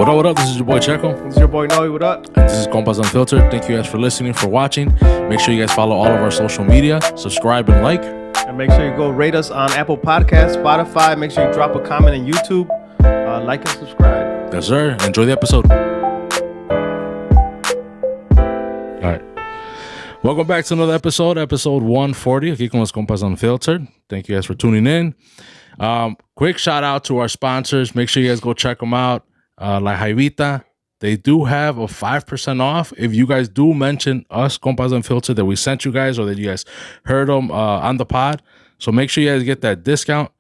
What up? This is your boy Checo. This is your boy Noe. What up? And this is Compas Unfiltered. Thank you guys for listening, for watching. Make sure you guys follow all of our social media, subscribe and like. And make sure you go rate us on Apple Podcasts, Spotify. Make sure you drop a comment on YouTube. Like and subscribe. Yes, sir. Enjoy the episode. All right. Welcome back to another episode 140. Aquí con los Compas Unfiltered. Thank you guys for tuning in. Quick shout out to our sponsors. Make sure you guys go check them out. La Jaivita. They do have a 5% off if you guys do mention us, Compas Unfiltered, that we sent you guys or that you guys heard them on the pod. So make sure you guys get that discount.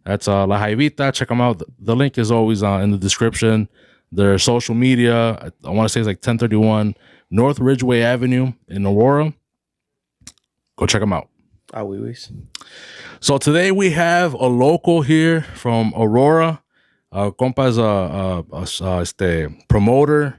That's La Jaivita. Check them out. The link is always in the description. Their social media, I want to say it's like 1031 North Ridgeway Avenue in Aurora. Go check them out. So today we have a local here from Aurora. Compas, promoter.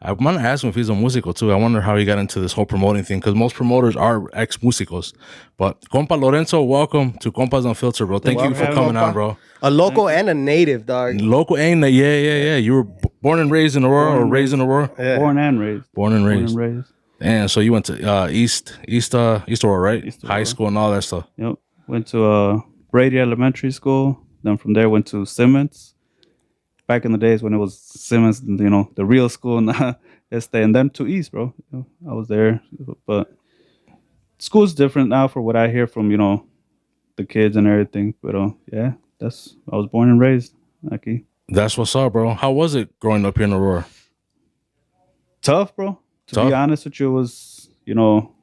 I want to ask him if he's a músico too. I wonder how he got into this whole promoting thing, because most promoters are ex-músicos. But compa Lorenzo, welcome to Compas Unfiltered, bro. Thank you for coming on, bro. A local and a native, dog. Local and yeah. You were born and raised in Aurora, or raised in Aurora? Yeah. Born and raised. And so you went to East Aurora, right? East Aurora. High school and all that stuff. Yep. Went to Brady Elementary School. Then from there went to Simmons. Back in the days when it was Simmons, you know, the real school, and then to East, bro. You know, I was there, but school's different now for what I hear from, you know, the kids and everything. But yeah, I was born and raised aquí. That's what's up, bro. How was it growing up here in Aurora? Tough, bro. To be honest with you, it was, you know,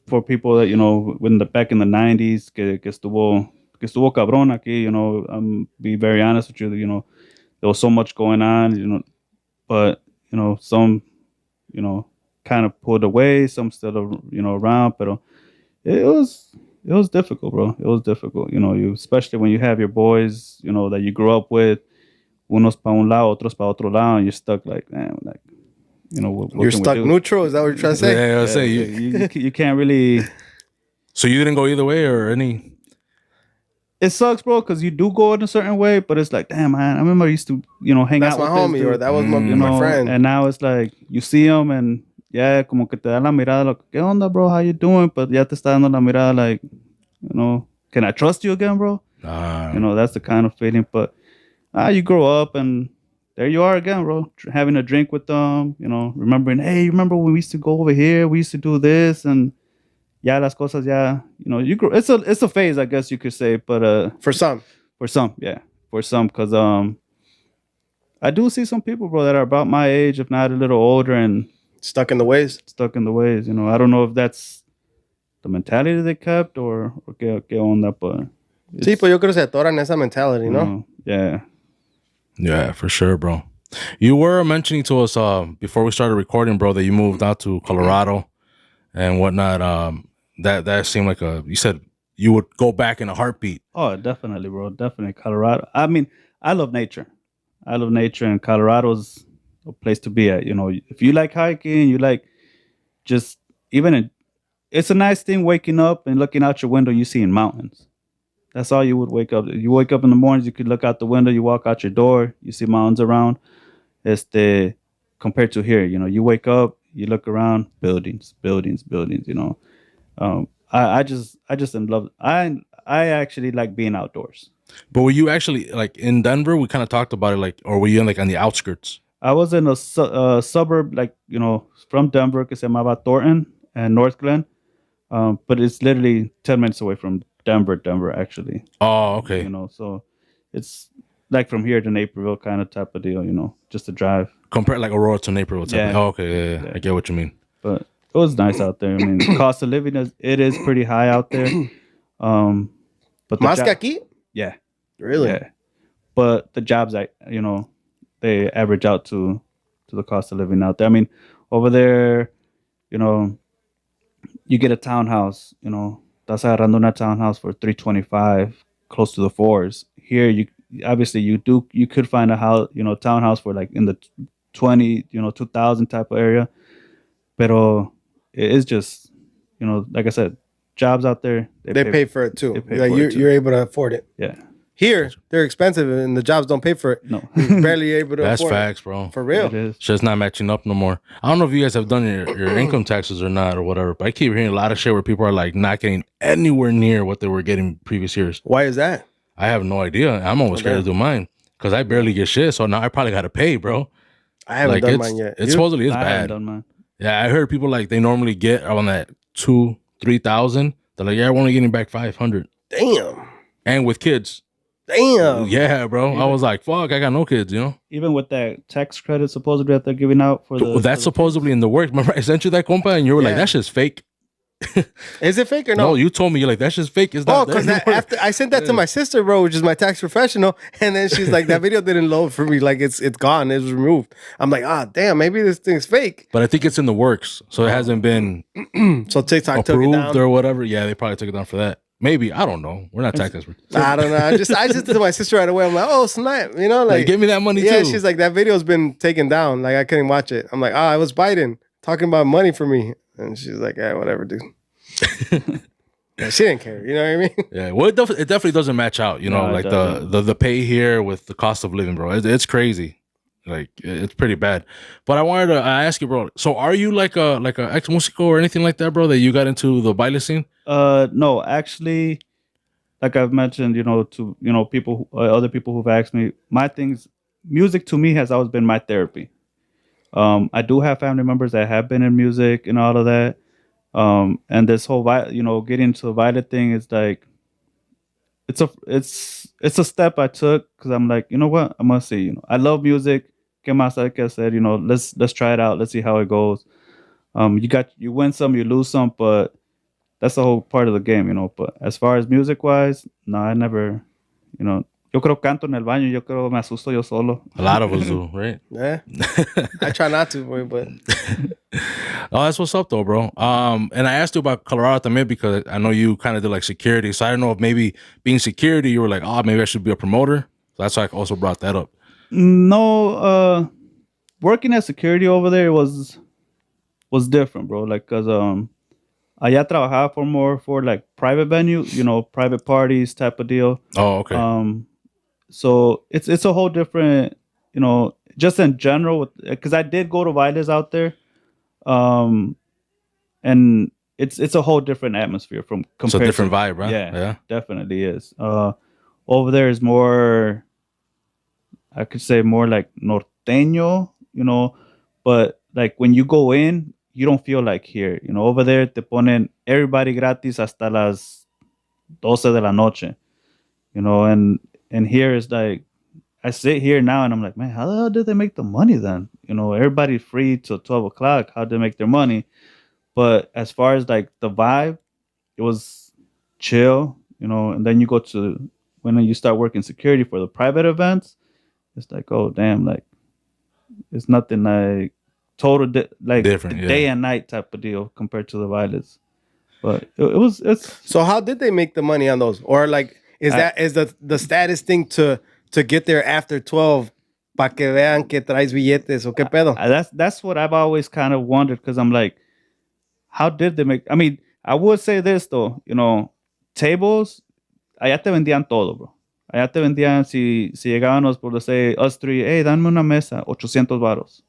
for people that, you know, back in the 90s, que estuvo cabrón aquí, you know, be very honest with you, you know, there was so much going on, you know, but, you know, some, you know, kind of pulled away, some still, you know, around, but it was difficult, bro. It was difficult, you know, especially when you have your boys, you know, that you grew up with, unos pa un lado, otros pa otro lado, and you're stuck like, man, like, you know, what you're stuck neutral. Is that what you're trying to say? Yeah, I was saying you can't really. So you didn't go either way or any? It sucks, bro, because you do go in a certain way, but it's like, damn, man, I remember I used to, you know, hang That's out with my homie, or that was my friend. And now it's like, you see him and, yeah, como que te da la mirada, like, ¿qué onda, bro? How you doing? But ya te está dando la mirada, like, you know, can I trust you again, bro? You know, that's the kind of feeling. But you grow up and there you are again, bro, having a drink with them, you know, remembering, hey, you remember when we used to go over here? We used to do this, and ya las cosas, ya, you know, you grow. It's a phase, I guess you could say, but for some, because I do see some people, bro, that are about my age, if not a little older, and stuck in the ways. You know, I don't know if that's the mentality they kept or qué onda, but sí, pues yo creo que se atoran esa mentality, no? Yeah. Yeah, for sure, bro. You were mentioning to us before we started recording, bro, that you moved out to Colorado and whatnot. That seemed like you said you would go back in a heartbeat. Oh, definitely, bro. Definitely Colorado. I mean, I love nature. And Colorado's a place to be at. You know, if you like hiking, you like just it's a nice thing waking up and looking out your window, you seeing mountains. That's all you would wake up. You wake up in the mornings, you could look out the window, you walk out your door, you see mountains around. Compared to here, you know, you wake up, you look around, buildings, you know. I just am love. I actually like being outdoors. But were you actually like in Denver? We kind of talked about it, like, or were you like on the outskirts? I was in a suburb, like, you know, from Denver, que se llamaba Thornton and North Glen. But it's literally 10 minutes away from Denver, actually. Oh, okay. You know, so it's like from here to Naperville kind of type of deal, you know, just a drive. Compare like Aurora to Naperville type. Yeah. Oh, okay, yeah. I get what you mean. But it was nice out there. I mean, the cost of living is pretty high out there. But Más que aquí? Yeah. Really? Yeah. But the jobs, you know, they average out to the cost of living out there. I mean, over there, you know, you get a townhouse, you know, estás agarrando una townhouse for $325, close to the $4s. Here, you could find a house, you know, townhouse for like in the 20, you know, 2,000 type of area. Pero it is just, you know, like I said, jobs out there. They pay for it too. Like you're able to afford it. Yeah. Here, they're expensive and the jobs don't pay for it. No. You're barely able to That's afford facts, it. bro. For real. It is. It's just not matching up no more. I don't know if you guys have done your income taxes or not or whatever, but I keep hearing a lot of shit where people are like not getting anywhere near what they were getting previous years. Why is that? I have no idea. I'm almost scared to do mine because I barely get shit. So now I probably got to pay, bro. I haven't done mine yet. It supposedly is I haven't bad. done mine. Yeah, I heard people like they normally get on that 2,000-3,000. They're like, yeah, we're only getting back 500. Damn. And with kids. Damn. Yeah, bro. I was like, fuck, I got no kids, you know? Even with that tax credit supposedly that they're giving out for the... That's supposedly in the works. Remember, I sent you that, compa, and you were like, that's just fake. Is it fake or no? No, you told me, you're like, that's just fake. It's not because after I sent that to my sister, bro, which is my tax professional, and then she's like, that video didn't load for me. Like, it's gone. It was removed. I'm like, damn, maybe this thing's fake. But I think it's in the works. So it hasn't been so TikTok took it approved down or whatever. Yeah, they probably took it down for that. Maybe. I don't know. We're not tax experts. I don't know. I just to my sister right away. I'm like, oh snap, you know, like give me that money too. Yeah, she's like, that video's been taken down. Like I couldn't watch it. I'm like, it was Biden talking about money for me, and she's like, yeah, whatever, dude. Yeah, she didn't care. You know what I mean? Yeah. Well, it definitely doesn't match out. You know, No, like the pay here with the cost of living, bro. It's crazy. Like it's pretty bad. But I wanted to ask you, bro. So are you like a ex musico or anything like that, bro? That you got into the baile scene? No, actually, like I've mentioned, to people, other people who've asked me, music to me has always been my therapy. I do have family members that have been in music and all of that. And this whole getting into the violet thing is like, it's a step I took because I'm like, you know what, I must see. I love music. Que más, like I said, let's try it out. Let's see how it goes. You win some, you lose some, but that's the whole part of the game, But as far as music wise, no, I never, yo creo canto en el baño, yo creo me asusto yo solo. A lot of us do, right? Yeah. I try not to, boy, but oh, that's what's up though, bro. And I asked you about Colorado también because I know you kind of did like security. So I don't know if maybe being security, you were like, maybe I should be a promoter. So that's why I also brought that up. No, working as security over there was different, bro. Like, cause allá trabajaba for like private venue, private parties type of deal. Oh, okay. So it's a whole different, just in general, because I did go to Vilas out there, and it's a whole different atmosphere from compared. It's a different vibe, right? Yeah, definitely is. Over there is more, I could say more like norteño, but like when you go in, you don't feel like here. Over there te ponen everybody gratis hasta las 12 de la noche, and here is like, I sit here now and I'm like, man, how the hell did they make the money then? Everybody free till 12 o'clock. How did they make their money? But as far as like the vibe, it was chill, and then you go to, when you start working security for the private events, it's like, oh, damn, like, it's nothing like total, like different, day and night type of deal compared to the violets. But it's. So how did they make the money on those? Or like, is the status thing to get there after 12 pa que vean que traes billetes o qué pedo? That's what I've always kind of wondered, because I'm like, how did they make? I mean, I would say this though, tables, allá te vendían todo, bro. Allá te vendían, si llegábamos por decir us three, hey, dame una mesa, 800 varos.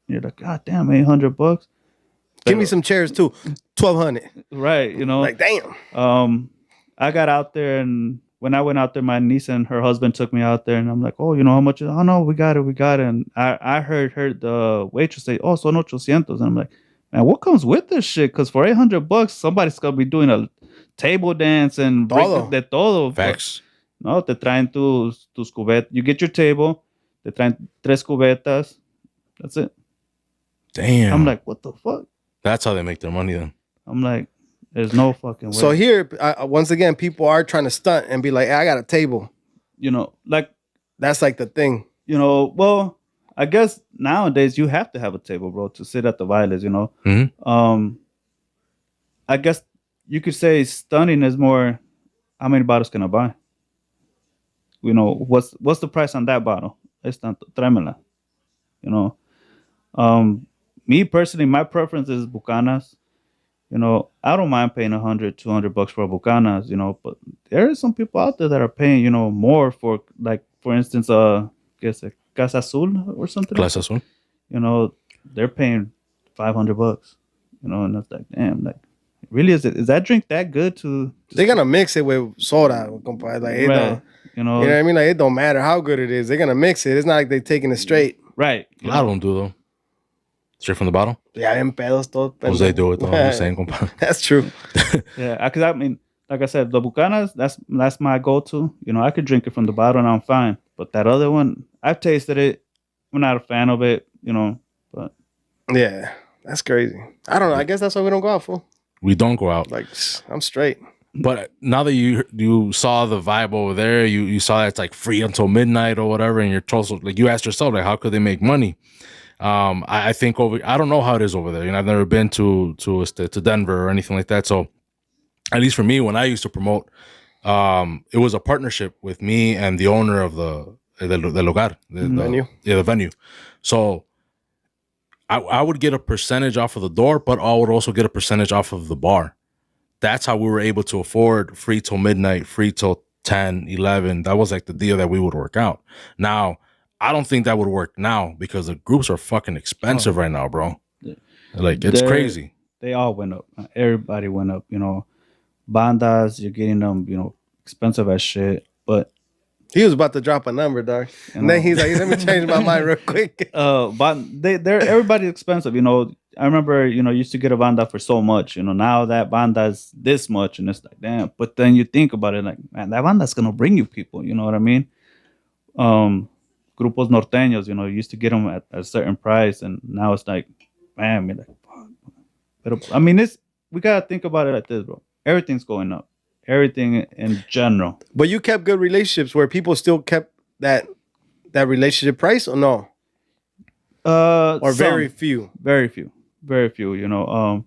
You're like, God damn, $800. Give me some chairs too, 1,200. Right, Like, damn. I got out there, and when I went out there, my niece and her husband took me out there, and I'm like, oh, how much? Oh no, we got it. And I heard the waitress say, oh, son 800, and I'm like, man, what comes with this shit? Because for $800, somebody's gonna be doing a table dance and de todo. Facts. No, te traen tus cubetas. You get your table, te traen 3 cubetas. That's it. Damn. I'm like, what the fuck? That's how they make their money then. I'm like, there's no fucking way. So here, once again, people are trying to stunt and be like, hey, I got a table. Like, that's like the thing. Well, I guess nowadays you have to have a table, bro, to sit at the violets, Mm-hmm. I guess you could say stunning is more, how many bottles can I buy? What's the price on that bottle? Es tanto, tráemela. Me personally, my preference is Bucanas. You know, I don't mind paying 100, $200 for a Bucanas, you know, but there are some people out there that are paying, you know, more for, like, for instance, guess a Casa Azul or something. Clase Azul. You know, they're paying $500, you know, and it's like, damn, like, really, is that drink that good to They're gonna mix it with soda, compa. Like, it right, don't, you know what I mean? Like, it don't matter how good it is. They're gonna mix it. It's not like they're taking it straight. right. A lot of them do, though. Straight from the bottle? Yeah, them pedos todos. Because they do it, though. I'm saying, compa. That's true. Yeah, because I mean, like I said, the Bucanas, that's my go-to. You know, I could drink it from the bottle and I'm fine. But that other one, I've tasted it. I'm not a fan of it, you know, but Yeah, that's crazy. I don't know. I guess that's why we don't go out, fool. We don't go out. Like, I'm straight. But now that you saw the vibe over there, you saw that it's like free until midnight or whatever, and you're told, like, you asked yourself, like, how could they make money? I think I don't know how it is over there. You know, I've never been to Denver or anything like that. So at least for me, when I used to promote, it was a partnership with me and the owner of the lugar, the venue. Yeah, the venue. So I would get a percentage off of the door, but I would also get a percentage off of the bar. That's how we were able to afford free till midnight, free till 10, 11. That was like the deal that we would work out. Now, I don't think that would work now because the groups are fucking expensive right now, bro. Like, it's crazy. They all went up. Everybody went up, you know. Bandas, you're getting them, you know, expensive as shit. But he was about to drop a number, dog. And then he's like, let me change my mind real quick. But they're everybody's expensive, you know. I remember, you know, used to get a banda for so much, you know. Now that banda's this much, and it's like, damn. But then you think about it, like, man, that banda's gonna bring you people. You know what I mean? Grupos norteños, you know, used to get them at a certain price, and now it's like, man, like, fuck. But I mean, we gotta think about it like this, bro. Everything's going up. Everything in general. But you kept good relationships where people still kept that relationship price, or no? Or very few. Very few. Very few, you know.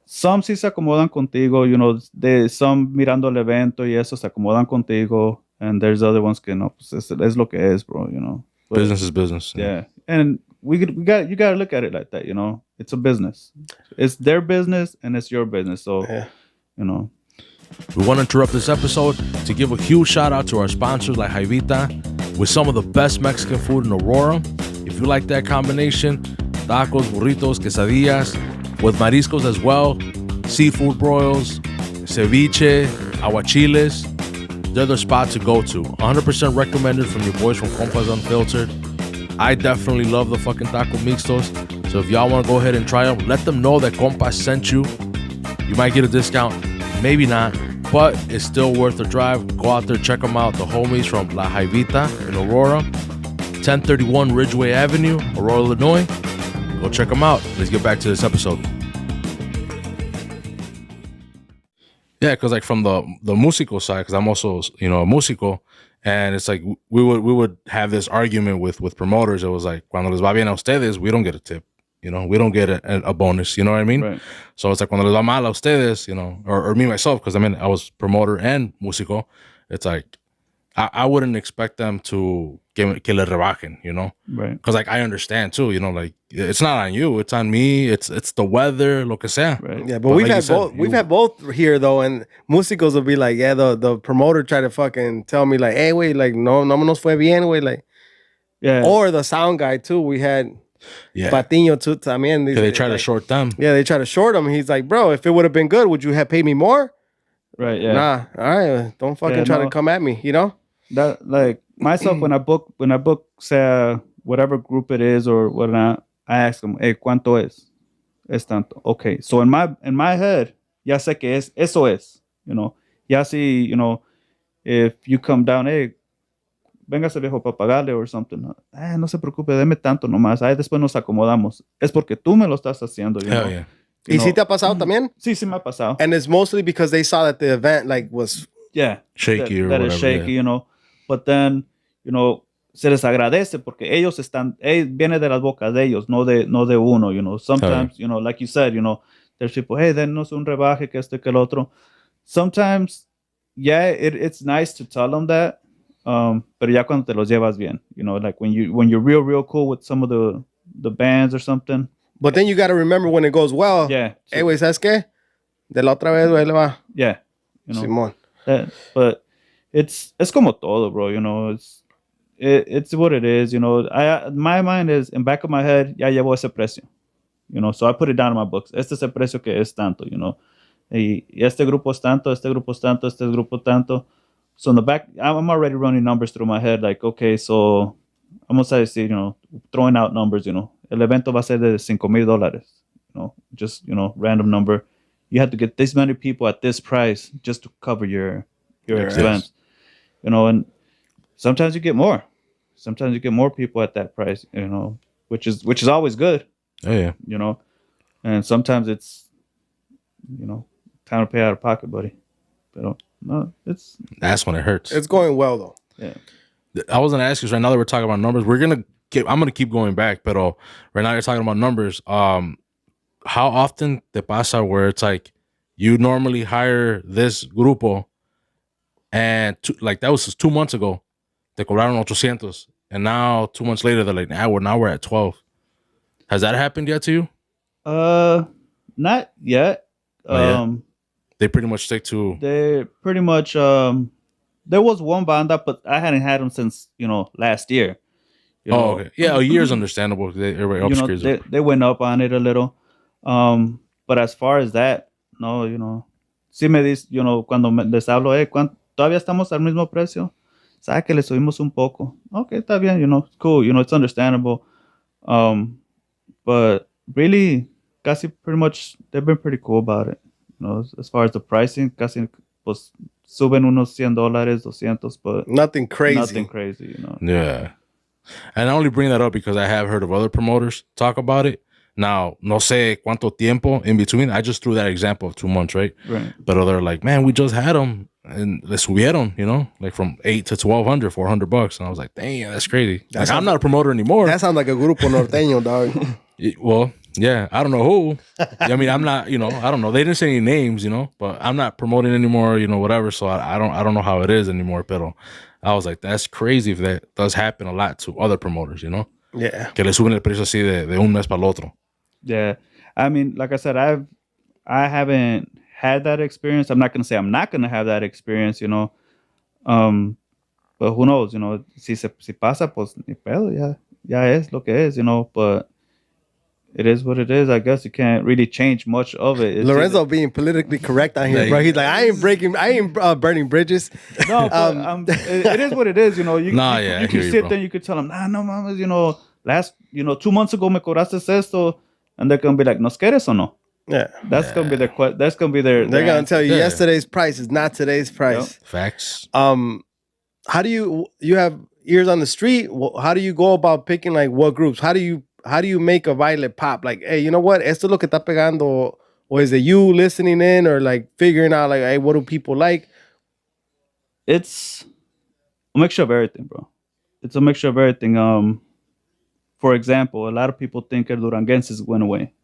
Some sí se acomodan contigo, you know, some mirando el evento y eso se acomodan contigo, and there's other ones que no, pues es lo que es, bro, you know. But, business is business. Yeah. And you got to look at it like that, you know. It's a business. It's their business and it's your business. So, you know. We want to interrupt this episode to give a huge shout out to our sponsors like Jaivita, with some of the best Mexican food in Aurora. If you like that combination, tacos, burritos, quesadillas, with mariscos as well, seafood broils, ceviche, aguachiles, they're the spot to go to. 100% recommended from your boys from Compas Unfiltered. I definitely love the fucking taco mixtos. So if y'all want to go ahead and try them, let them know that Compas sent you. You might get a discount, maybe not, but it's still worth the drive. Go out there, check them out. The homies from La Jaivita in Aurora, 1031 Ridgeway Avenue, Aurora, Illinois. Go check them out. Let's get back to this episode. Yeah, because like from the musical side, because I'm also, you know, a músico, and it's like we would have this argument with promoters. It was like, cuando les va bien a ustedes, we don't get a tip. You know, we don't get a bonus. You know what I mean? Right. So it's like cuando les va mal a ustedes, you know, or me myself, because I mean I was promoter and músico. It's like I wouldn't expect them to que le rebajen, you know? Right. Because like I understand too, you know, like it's not on you, it's on me, it's the weather, lo que sea. Right. Yeah, but we've had both. We've had both here though, and músicos will be like, yeah, the promoter tried to fucking tell me like, hey, wait, like no nos fue bien, güey, like, yeah. Or the sound guy too. We had Patiño too. También. They try to short them. Yeah, they try to short him. He's like, bro, if it would have been good, would you have paid me more? Right. Yeah. Nah. All right. Don't fucking try to come at me. You know. That like myself when I book say whatever group it is or whatnot, I ask them, hey, ¿cuánto es? Es tanto. Okay. So in my head, ya sé que eso es, you know. Ya si, you know, if you come down, hey, véngase viejo para pagarle or something. No se preocupe, deme tanto nomás. Ahí después nos acomodamos. Es porque tú me lo estás haciendo, you know. Yeah. ¿Y si te ha pasado también? Sí me ha pasado. And it's mostly because they saw that the event like was shaky or that whatever. Is shaky, you know. But then, you know, se les agradece porque ellos viene de las bocas de ellos, no de uno, you know. Sometimes, you know, like you said, you know, there's people, hey, denos un rebaje que que el otro. Sometimes, it's nice to tell them that, pero ya cuando te los llevas bien, you know, like when you're real cool with some of the bands or something, But then you got to remember when it goes well. Yeah. Hey, güey, ¿sabes qué? De la otra vez, güey, le va. Yeah. You know, Simón. But it's como todo, bro. You know, it's what it is. You know, my mind is in back of my head. Ya llevo ese precio. You know, so I put it down in my books. Este es el precio que es tanto. You know, y este grupo es tanto. Este grupo es tanto. Este grupo tanto. So in the back, I'm already running numbers through my head. Like, okay, so vamos a decir, you know, throwing out numbers. You know, el evento va a ser de $5,000. You know, just random number. You have to get this many people at this price just to cover your expense. You know, and sometimes you get more. Sometimes you get more people at that price. You know, which is always good. Oh, yeah. You know, and sometimes it's, you know, time to pay out of pocket, buddy. But no, that's when it hurts. It's going well though. Yeah. I was gonna ask you, right now that we're talking about numbers, I'm gonna keep going back, but right now you're talking about numbers. How often te pasa where it's like you normally hire this grupo and like that was just 2 months ago, te cobraron 800, and now 2 months later they're like, now we're at 12. Has that happened yet to you? Not yet. They pretty much stick to. They pretty much. There was one banda, but I hadn't had them since last year. Okay. Yeah, a year's understandable. They went up on it a little. But as far as that, no, sí me dice, cuando les hablo, todavía estamos al mismo precio. Sabe que le subimos un poco. Okay, está bien, it's cool, it's understandable. But really, casi pretty much, they've been pretty cool about it. As far as the pricing, casi pues suben unos $100, 200, but nothing crazy. Nothing crazy, Yeah. And I only bring that up because I have heard of other promoters talk about it. Now, no sé cuánto tiempo in between. I just threw that example of 2 months, right? Right. But they're like, man, we just had them and le subieron, like from $800 to $1,200, $400. And I was like, dang, that's crazy. Like, I'm not a promoter anymore. That sounds like a grupo norteño, dog. Well, yeah, I don't know who. I mean, I'm not, I don't know. They didn't say any names, but I'm not promoting anymore, whatever. So I don't know how it is anymore. But I was like, that's crazy if that does happen a lot to other promoters, Yeah. Que le suben el precio así de un mes para el otro. Yeah. I mean, like I said, I haven't had that experience. I'm not going to say I'm not going to have that experience, but who knows, si pasa, pues ni pedo, ya es lo que es, but it is what it is. I guess you can't really change much of it. Lorenzo being politically correct on here, bro. He's like, I ain't burning bridges. No, but, it is what it is. You can sit there and you could tell them, no, mamas, last, 2 months ago me cobraste esto, and they're gonna be like, ¿nos quieres o no? Yeah, that's gonna be their. That's gonna be their. They're gonna tell you yesterday's price is not today's price. Yep. Facts. How do you have ears on the street? How do you go about picking like what groups? How do you make a baile pop? Like, hey, you know what? Esto es lo que está pegando. Or is it you listening in or like figuring out like, hey, what do people like? It's a mixture of everything, bro. It's a mixture of everything. For example, a lot of people think El Duranguenses went away.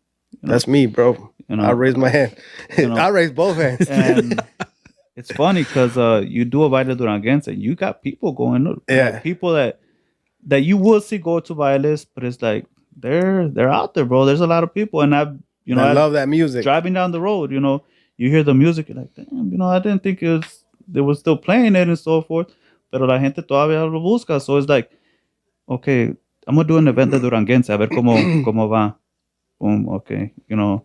That's me, bro. I raised my hand. I raised both hands. And it's funny because you do a baile Duranguense, and you got people going. Yeah. People that you will see go to bailes, but it's like they're out there, bro. There's a lot of people, and I love that music. Driving down the road, you hear the music, you're like, damn, I didn't think they were still playing it and so forth. Pero la gente todavía lo busca. So it's like, okay, I'm gonna do an event de Duranguense, a ver cómo va. Boom, okay, I'm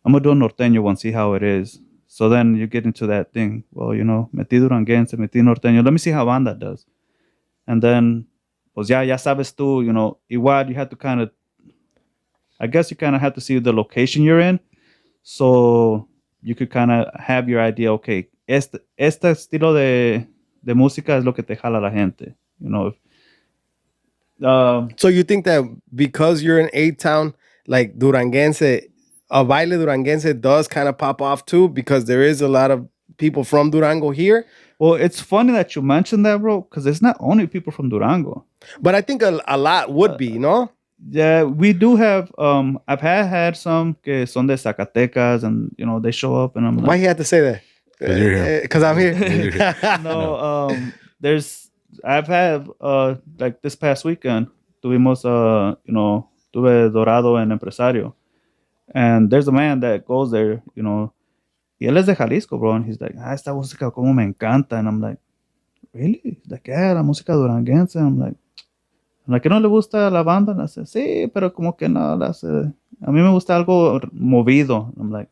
gonna do a norteño one, see how it is. So then you get into that thing. Well, metí Duranguense, metí norteño. Let me see how banda does. And then, pues ya sabes tú, igual you have to kind of, I guess you kind of have to see the location you're in. So you could kind of have your idea, okay, este estilo de música es lo que te jala la gente, So you think that because you're in A-Town, like Duranguense, a baile Duranguense does kind of pop off too, because there is a lot of people from Durango here? Well, it's funny that you mentioned that, bro, because it's not only people from Durango. But I think a lot would be, no? Yeah, we do have, I've had some que son de Zacatecas, and, they show up, and I'm like... Why you have to say that? Because I'm here. No, I've had, like this past weekend, tuvimos, Tuve Dorado and Empresario. And there's a man that goes there, you know, y él es de Jalisco, bro. And he's like, esta música como me encanta. And I'm like, really? He's like, yeah, la música duranguense. I'm like, ¿que no le gusta la banda? And I said, sí, pero como que no. A mí me gusta algo movido. I'm like,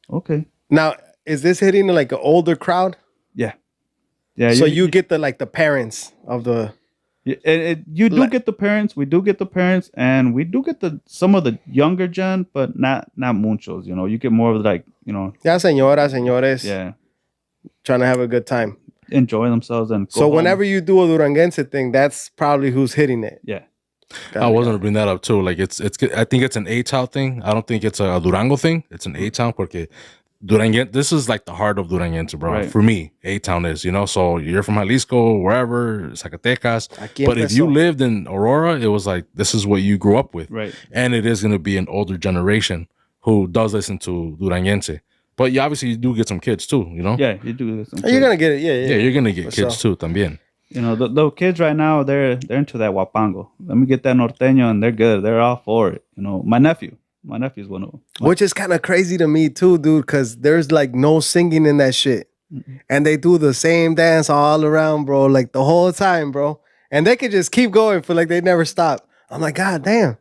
okay. Now, is this hitting like an older crowd? Yeah. Yeah. So you get the parents of the... You do get the parents. We do get the parents, and we do get some of the younger gen, but not muchos. You know, you get more of like, you know, ya señoras, señores, yeah, trying to have a good time, enjoy themselves, and so whenever you do a Duranguense thing, that's probably who's hitting it. Yeah, I was gonna bring that up too. Like it's I think it's an A-Town thing. I don't think it's a Durango thing. It's an A-Town porque Duranguense, this is like the heart of Duranguense, bro. Right. For me, A-Town is, you know, so you're from Jalisco, wherever, Zacatecas. But if you lived in Aurora, it was like, this is what you grew up with. Right. And it is going to be an older generation who does listen to Duranguense. But you do get some kids too, you know? Yeah, you do get some kids. You're going to get it, yeah. Yeah, you're going to get kids too, también. You know, the kids right now, they're into that huapango. Let me get that norteño, and they're good. They're all for it. You know, my nephew's one of them. Which is kind of crazy to me too, dude, because there's like no singing in that shit. Mm-hmm. And they do the same dance all around, bro, like the whole time, bro. And they could just keep going for like they never stop. I'm like, God damn.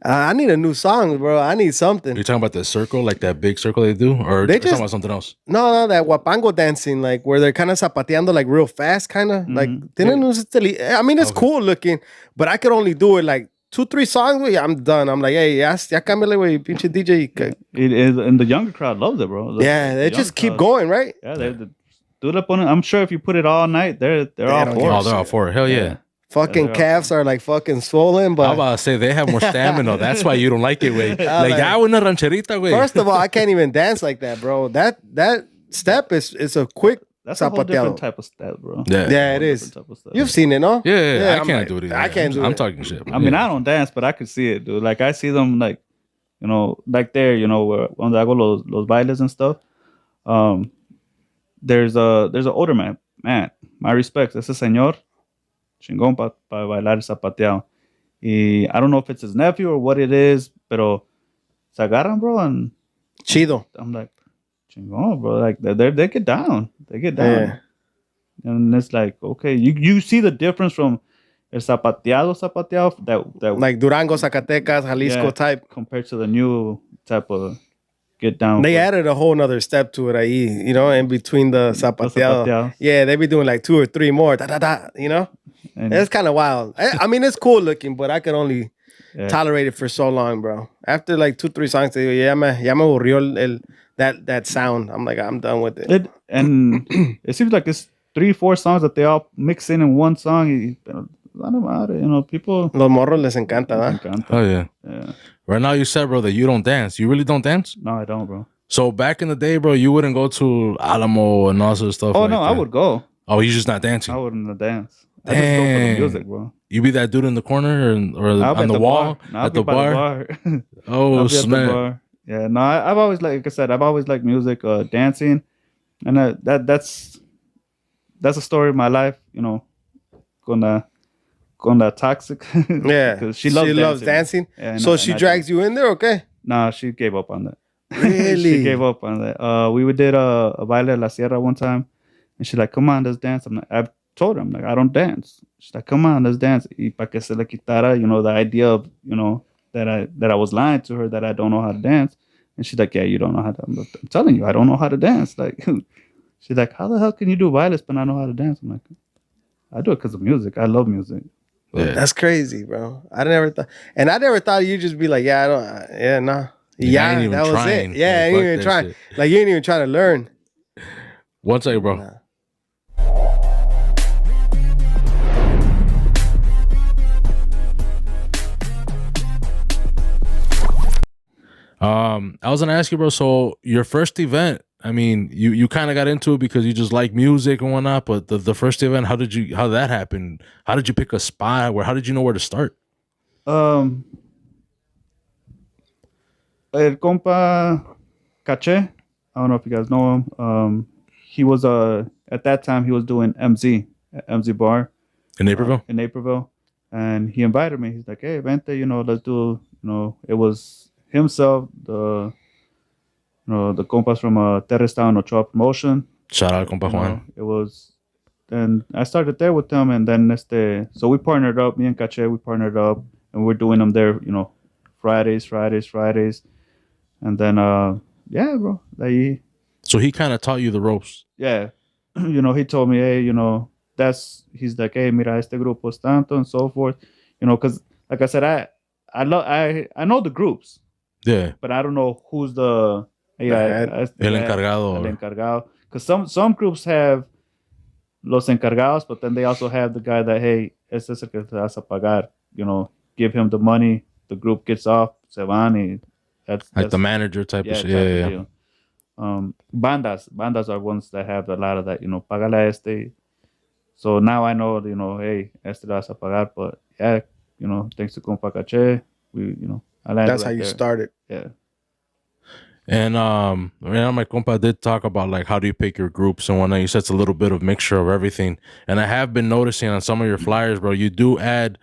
I need a new song, bro. I need something. You're talking about the circle, like that big circle they do? Or they talking about something else? No, that huapango dancing, like where they're kind of zapateando like real fast, kind of. Like, I mean, it's cool looking, but I could only do it like 2-3 songs, I'm done. I'm like, hey, ya cámbiale, güey, pinche DJ. It is, and the younger crowd loves it, bro. They just keep going, right? Yeah, dude up on it. I'm sure if you put it all night, they're all for it. Oh, they're all for it. Hell yeah. Fucking calves are like fucking swollen, but I'm about to say they have more stamina. That's why you don't like it, güey. Like, ya una rancherita, güey. First of all, I can't even dance like that, bro. That step is a quick. That's a whole different type of step, bro. Yeah, it is. You've seen it, no? Yeah, I can't do it either. I can't do it. I'm talking shit. I mean, I don't dance, but I could see it, dude. Like, I see them, like, you know, like there, you know, where when I go los bailes and stuff. There's a older man. Man, my respects. Ese señor, chingón pa bailar zapateado. Y I don't know if it's his nephew or what it is, pero se agarran, bro, and chido. I'm like, chingón, bro. Like they get down. They get down. Yeah. And it's like, okay, you see the difference from el zapateado that like Durango, Zacatecas, Jalisco type compared to the new type of get down. They added a whole nother step to it, ahí, you know, in between the zapateado. Yeah, they be doing like 2 or 3 more, you know? And it's kind of wild. I mean, it's cool looking, but I could only tolerate it for so long, bro. After like 2-3 songs, they go, ya me aburrió that sound. I'm like, I'm done with it. And it seems like it's 3-4 songs that they all mix in one song. You know, people. Los morros les encanta, ¿verdad? Oh yeah. Right now, you said, bro, that you don't dance. You really don't dance? No, I don't, bro. So back in the day, bro, you wouldn't go to Alamo and all sort of stuff. Oh, like no, that. I would go. Oh, you're just not dancing. I wouldn't dance. I just go for the music, bro. You be that dude in the corner or on the wall at the bar? Oh, snap. Yeah, no, I've always, like I said, I've always liked music, dancing, and that's a story of my life, you know, con la toxic. Yeah, because she loves dancing. Yeah, so she drags you in there, okay? Nah, she gave up on that. Really? She gave up on that. We did a baile de la sierra one time, and she's like, "Come on, let's dance." I told her, I'm like, I don't dance. She's like, "Come on, let's dance." Y pa que se le quitara, you know, the idea of, you know, that I was lying to her that I don't know how to dance. And she's like, "Yeah, you don't know how to." I'm telling you, I don't know how to dance. Like, she's like, "How the hell can you do bailes but not know how to dance?" I'm like, I do it because of music. I love music. Yeah. That's crazy, bro. I never thought you'd just be like, "Yeah, I don't, nah." Yeah, that was it. Yeah, I ain't even trying. Like, you ain't even trying to learn. One second, bro. Nah. I was gonna ask you, bro. So your first event, I mean, you kind of got into it because you just like music and whatnot. But the first event, how did that happen? How did you pick a spot? How did you know where to start? El compa Cache, I don't know if you guys know him. He was at that time he was doing MZ bar in Naperville. And he invited me. He's like, "Hey, vente, you know, let's do it was himself, the compas from Terrestado and Ochoa Promotion. Shout out compa Juan. It was, and I started there with them, and then so we partnered up. Me and Cache, we partnered up, and we're doing them there. Fridays, and then yeah, bro. So he kind of taught you the ropes. Yeah, he told me, hey, he's like, hey, mira, este grupo es tanto and so forth. Because like I said, I know the groups. Yeah. But I don't know who's the el encargado. El encargado. Because some groups have los encargados, but then they also have the guy that, hey, este es el que te vas a pagar. Give him the money. The group gets off, se van, y that's like the manager type of shit. Yeah. Bandas are ones that have a lot of that. Págale a este. So now I know, hey, este le vas a pagar, but yeah, thanks to compa Cache, I landed. That's how you started. Yeah. And my compa did talk about like how do you pick your groups and whatnot. You said it's a little bit of mixture of everything. And I have been noticing on some of your flyers, bro, you do add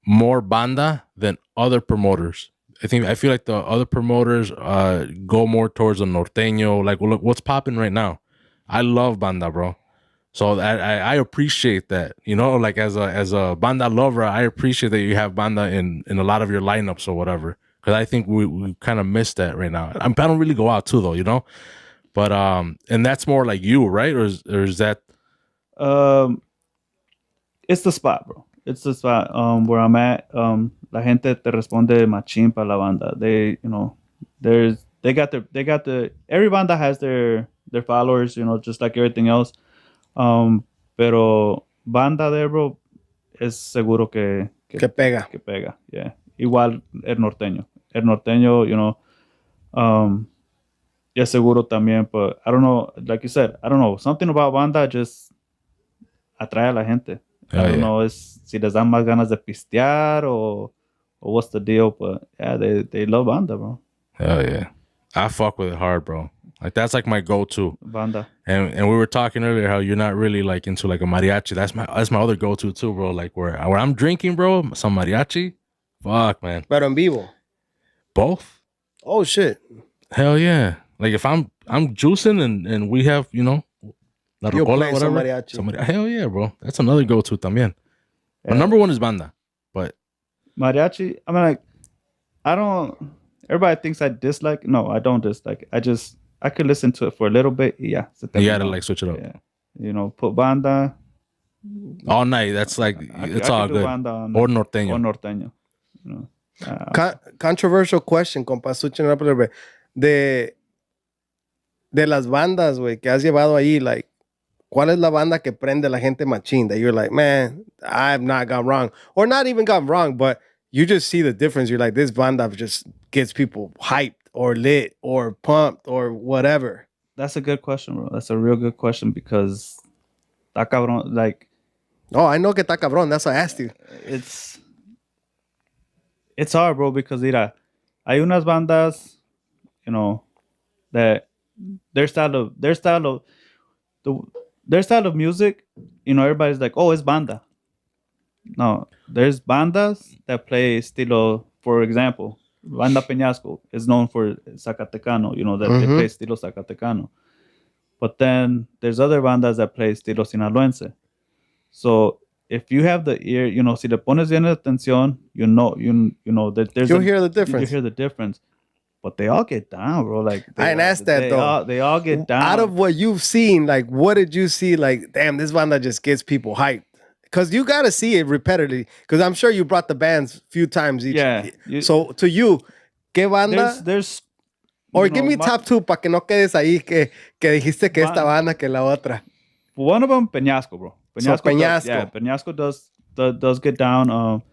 more banda than other promoters. I feel like the other promoters go more towards the norteño. Like, look, what's popping right now? I love banda, bro. So I appreciate that. Like as a banda lover, I appreciate that you have banda in a lot of your lineups or whatever. Because I think we kind of miss that right now. I don't really go out too though, But and that's more like you, right? Or is that? It's the spot, bro. It's the spot where I'm at. La gente te responde machín para la banda. They, they got every banda has their followers, just like everything else. Pero banda there, bro, es seguro que pega. Que pega, yeah. Igual el norteño. El norteño, es seguro también, but I don't know, like you said, I don't know. Something about banda just atrae a la gente. I don't know si les dan más ganas de pistear or what's the deal, but yeah, they love banda, bro. Hell yeah. I fuck with it hard, bro. Like that's like my go-to. Banda. And we were talking earlier how you're not really like into like a mariachi. That's my other go-to too, bro. Like where I'm drinking, bro, some mariachi. Fuck, man. Pero en vivo. Both? Oh shit. Hell yeah. Like if I'm juicing and we have, La Rocola, whatever. Mariachi. Hell yeah, bro. That's another go-to también. But number one is banda. But mariachi, I mean, like, everybody thinks I dislike. No, I don't dislike it. I could listen to it for a little bit. Yeah. You gotta like switch it up. Yeah. Put banda. All night. That's like, it's all good. Or norteño. Controversial question, compa. Switching it up a little bit. De las bandas, güey, que has llevado ahí, like, ¿cuál es la banda que prende la gente machín? That you're like, man, I've not gone wrong. Or not even gone wrong, but you just see the difference. You're like, this banda just gets people hyped or lit or pumped or whatever. That's a good question, bro. That's a real good question because está cabrón, like... Oh, I know que está cabrón. That's why I asked you. It's hard, bro, because, mira, hay unas bandas, that their style of music, everybody's like, oh, it's banda. No, there's bandas that play estilo. For example, Banda Peñasco is known for Zacatecano, that they play estilo Zacatecano. But then there's other bandas that play estilo Sinaloense. So if you have the ear, si le pones bien atención, that there's you'll hear the difference. You hear the difference. But they all get down, bro. Like I didn't ask that though. They all get down. Out of what you've seen, like what did you see? Like, damn, this banda just gets people hyped. Because you gotta see it repetitively. Because I'm sure you brought the bands a few times each. Yeah. So to you, ¿qué banda? There's or give me top two para que no quedes ahí que dijiste que esta banda que la otra. One of them, Peñasco, bro. Peñasco. Peñasco does get down.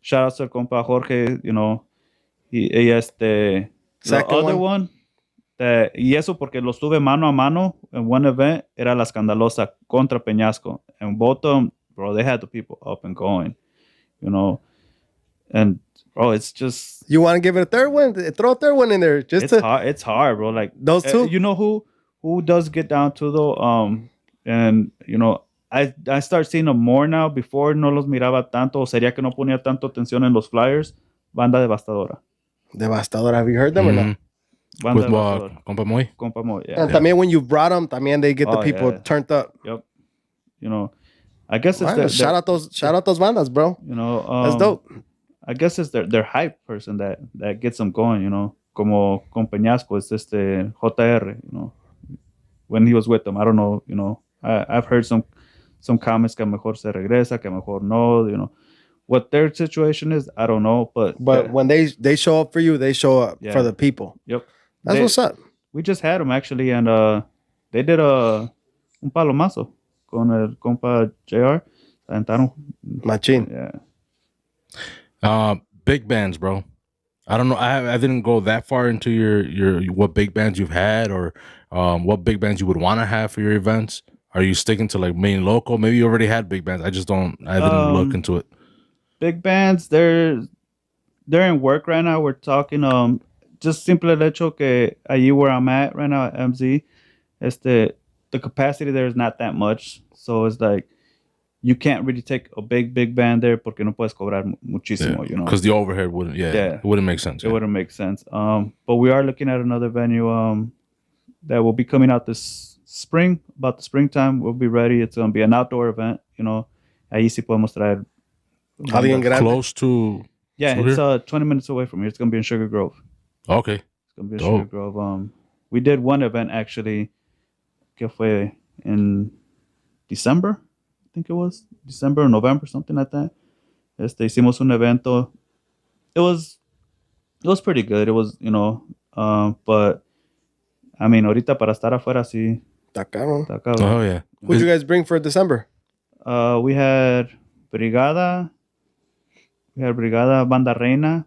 Shout out to el compa Jorge. The other one, y eso porque los tuve mano a mano in one event, era La Escandalosa contra Peñasco. And both of them, bro, they had the people up and going, And, bro, it's just... You want to give it a third one? Throw a third one in there. It's hard, bro. Like, those two? You know who does get down to, though? And, I start seeing them more now. Before no los miraba tanto, o sería que no ponía tanto atención en los flyers. Banda Devastadora. Devastador. Have you heard them or not? Banda With Devastadora. Compa Moy? Compa Moy, yeah. And también when you brought them, también they get the people yeah. turned up. Yep. You know, I guess it's Wow, shout out those bandas, bro. You know, that's dope. I guess it's their hype person that gets them going. You know, como con Peñasco, it's JR. You know, when he was with them, I don't know. You know, I've heard some comments que mejor se regresa, que mejor no. You know, what their situation is, I don't know. But when they show up for you, they show up for the people. Yep, that's what's up. We just had them actually, and they did un palomazo con el compa JR. Machín. Yeah. Big bands, bro. I don't know. I didn't go that far into your what big bands you've had or what big bands you would want to have for your events. Are you sticking to like main local? Maybe you already had big bands. I didn't look into it. Big bands, they're in work right now. We're talking just simple el hecho que allí where I'm at right now at MZ, the capacity there is not that much. So it's like you can't really take a big band there porque no puedes cobrar muchísimo, you know. Because the overhead wouldn't, it wouldn't make sense. It wouldn't make sense. But we are looking at another venue that will be coming out this spring, about the springtime. We'll be ready. It's going to be an outdoor event, you know. Ahí sí podemos traer. Close to... Yeah, it's 20 minutes away from here. It's going to be in Sugar Grove. Okay. It's going to be in Sugar Grove. We did one event actually, que fue in December. I think it was December or November, something like that. Hicimos un evento. It was pretty good. It was, you know, but I mean, ahorita para estar afuera, sí. Está caro. Oh, yeah. Who'd you guys bring for December? We had Brigada, Banda Reina,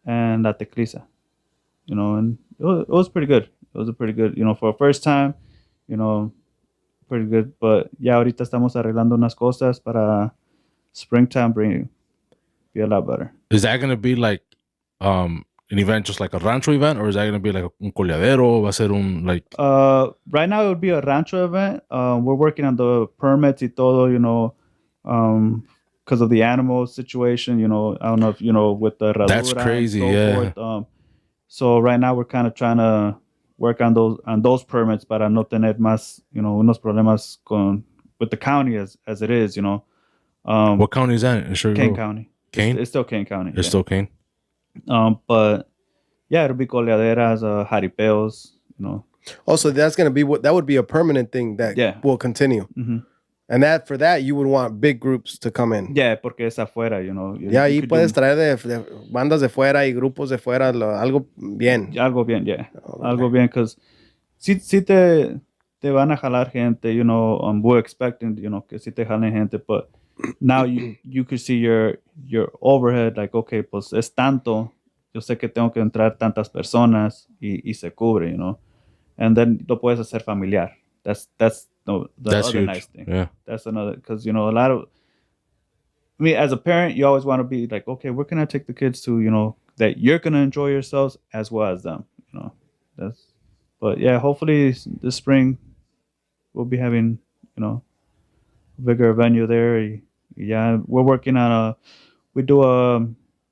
and La Teclisa. You know, and it was pretty good. It was a pretty good, you know, for a first time, you know, pretty good. But ya ahorita estamos arreglando unas cosas para springtime be a lot better. Is that going to be like an event just like a rancho event, or is that going to be like un coleadero? Va a ser un like... Right now it would be a rancho event. We're working on the permits y todo, you know, because of the animal situation, you know. I don't know if you know with the herradura. That's crazy, and so forth. So right now we're kind of trying to work on those permits para no tener más, you know, unos problemas with the county as it is, you know. What county is that? Kane County. Kane? It's still Kane County. It's still Kane. But yeah, it'll be coleaderas, jaripeos, you know. Also, that's gonna be that would be a permanent thing that will continue. Mm-hmm. And for that you would want big groups to come in. Yeah, porque es afuera, you know. Yeah, ahí puedes traer de bandas de fuera y grupos de fuera, algo bien. Algo bien, yeah. Algo bien, because si te van a jalar gente, you know, we're expecting, you know, que si te jalen gente, but now you could see your overhead, like, okay, pues es tanto, yo sé que tengo que entrar tantas personas y se cubre, you know. And then lo puedes hacer familiar. That's other huge. nice thing. Yeah. That's another, because, you know, I mean, as a parent, you always want to be like, okay, where can I take the kids to, you know, that you're going to enjoy yourselves as well as them, you know. But yeah, hopefully this spring we'll be having, you know, a bigger venue there. Yeah, we're working on we do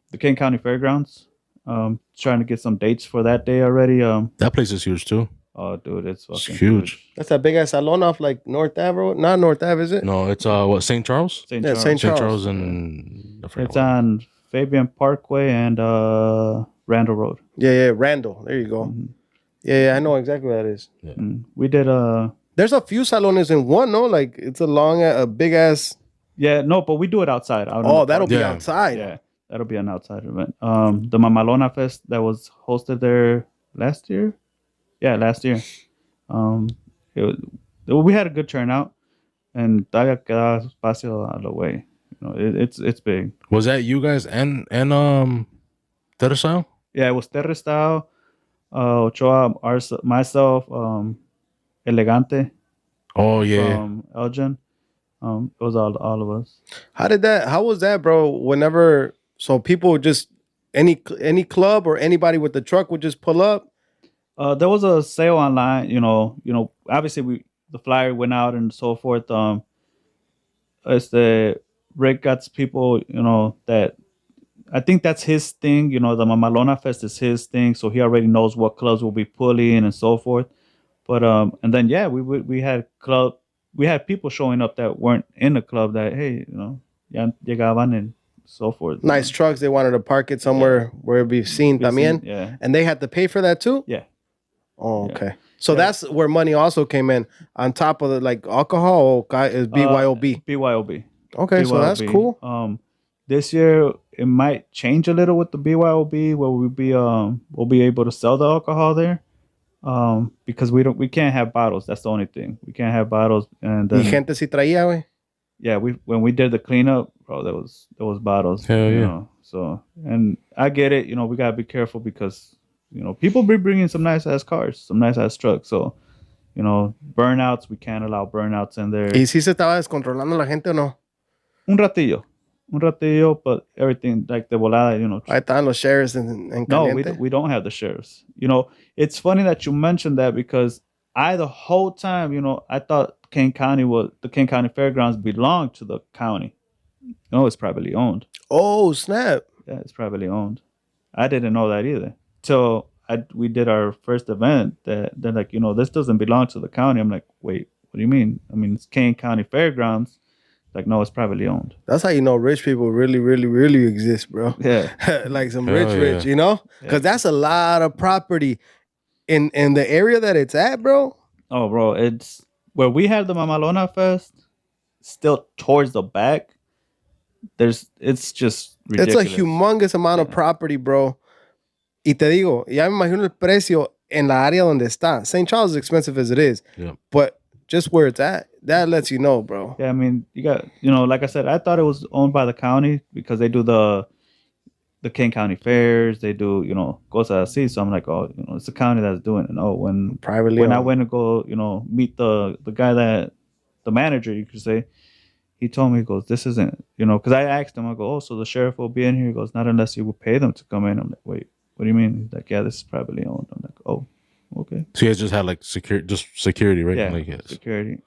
the Kane County Fairgrounds. Trying to get some dates for that day already. That place is huge too. Oh, dude, it's fucking huge. That's that big ass salon off like North Ave. Not North Ave, is it? No, it's what, St. Charles? St. Yeah, Charles. St. St. Charles. Charles and It's on Fabian Parkway and Randall Road. Yeah, Randall. There you go. Mm-hmm. Yeah, I know exactly what that is. Yeah. We did There's a few salones in one, no? Like it's a big ass. Yeah, no, but we do it outside. That'll be outside. Yeah, that'll be an outside event. The Mamalona Fest that was hosted there last year. Yeah, last year. We had a good turnout, and todavía queda espacio a la way. You know, it's big. Was that you guys and Terestyle? Yeah, it was Terestyle, Ochoa, myself, Elegante. Oh yeah. Elgin. It was all of us. How was that, bro? Whenever, so people just, any club or anybody with the truck would just pull up? There was a sale online, you know, obviously the flyer went out and so forth. It's the Rick got people, you know, that I think that's his thing. You know, the Mamalona Fest is his thing, so he already knows what clubs will be pulling and so forth. But and then we had people showing up that weren't in the club that, hey, you know, ya llegaban and so forth. Nice trucks. They wanted to park it somewhere where it'd be seen también. Yeah. And they had to pay for that too? Yeah. Oh, okay. So that's where money also came in on top of the like alcohol is BYOB. BYOB. Okay, BYOB. so that's cool. This year it might change a little with the BYOB where we'll be able to sell the alcohol there. Because we can't have bottles. That's the only thing. We can't have bottles. And Y gente sí traía, güey. Yeah, when we did the cleanup, bro, there was bottles. Hell yeah. Know, so, and I get it. You know, we gotta be careful because, you know, people be bringing some nice ass cars, some nice ass trucks. So, you know, burnouts, we can't allow burnouts in there. ¿Y si se estaba descontrolando la gente o no? Un ratillo, but everything like de volada, you know. Ahí estaban los sheriffs en caliente. No, we don't have the sheriffs. You know, it's funny that you mentioned that because the whole time, you know, I thought the Kane County Fairgrounds belonged to the county. No, it's privately owned. Oh, snap. Yeah, it's privately owned. I didn't know that either. So we did our first event that they're like, you know, this doesn't belong to the county. I'm like, wait, what do you mean? I mean, it's Kane County Fairgrounds. Like, no, it's privately owned. That's how you know rich people really, really, really exist, bro. Yeah. Like some rich, you know? Because that's a lot of property in the area that it's at, bro. Oh, bro, it's where we have the Mamalona Fest, still towards the back. It's just ridiculous. It's a humongous amount of property, bro. Y te digo, ya me imagino el precio en la área donde está. St. Charles is expensive as it is. Yeah. But just where it's at, that lets you know, bro. Yeah, I mean, you got, you know, like I said, I thought it was owned by the county because they do the Kane County fairs. They do, you know, cosas así. So I'm like, oh, you know, it's the county that's doing it. No, when I went to go, you know, meet the guy the manager, you could say, he told me, he goes, this isn't, you know, because I asked him, I go, oh, so the sheriff will be in here? He goes, not unless you will pay them to come in. I'm like, wait, what do you mean? He's like, yeah, this is privately owned. I'm like, oh, okay. So you guys just had like security, right? Yeah, like, yes. security.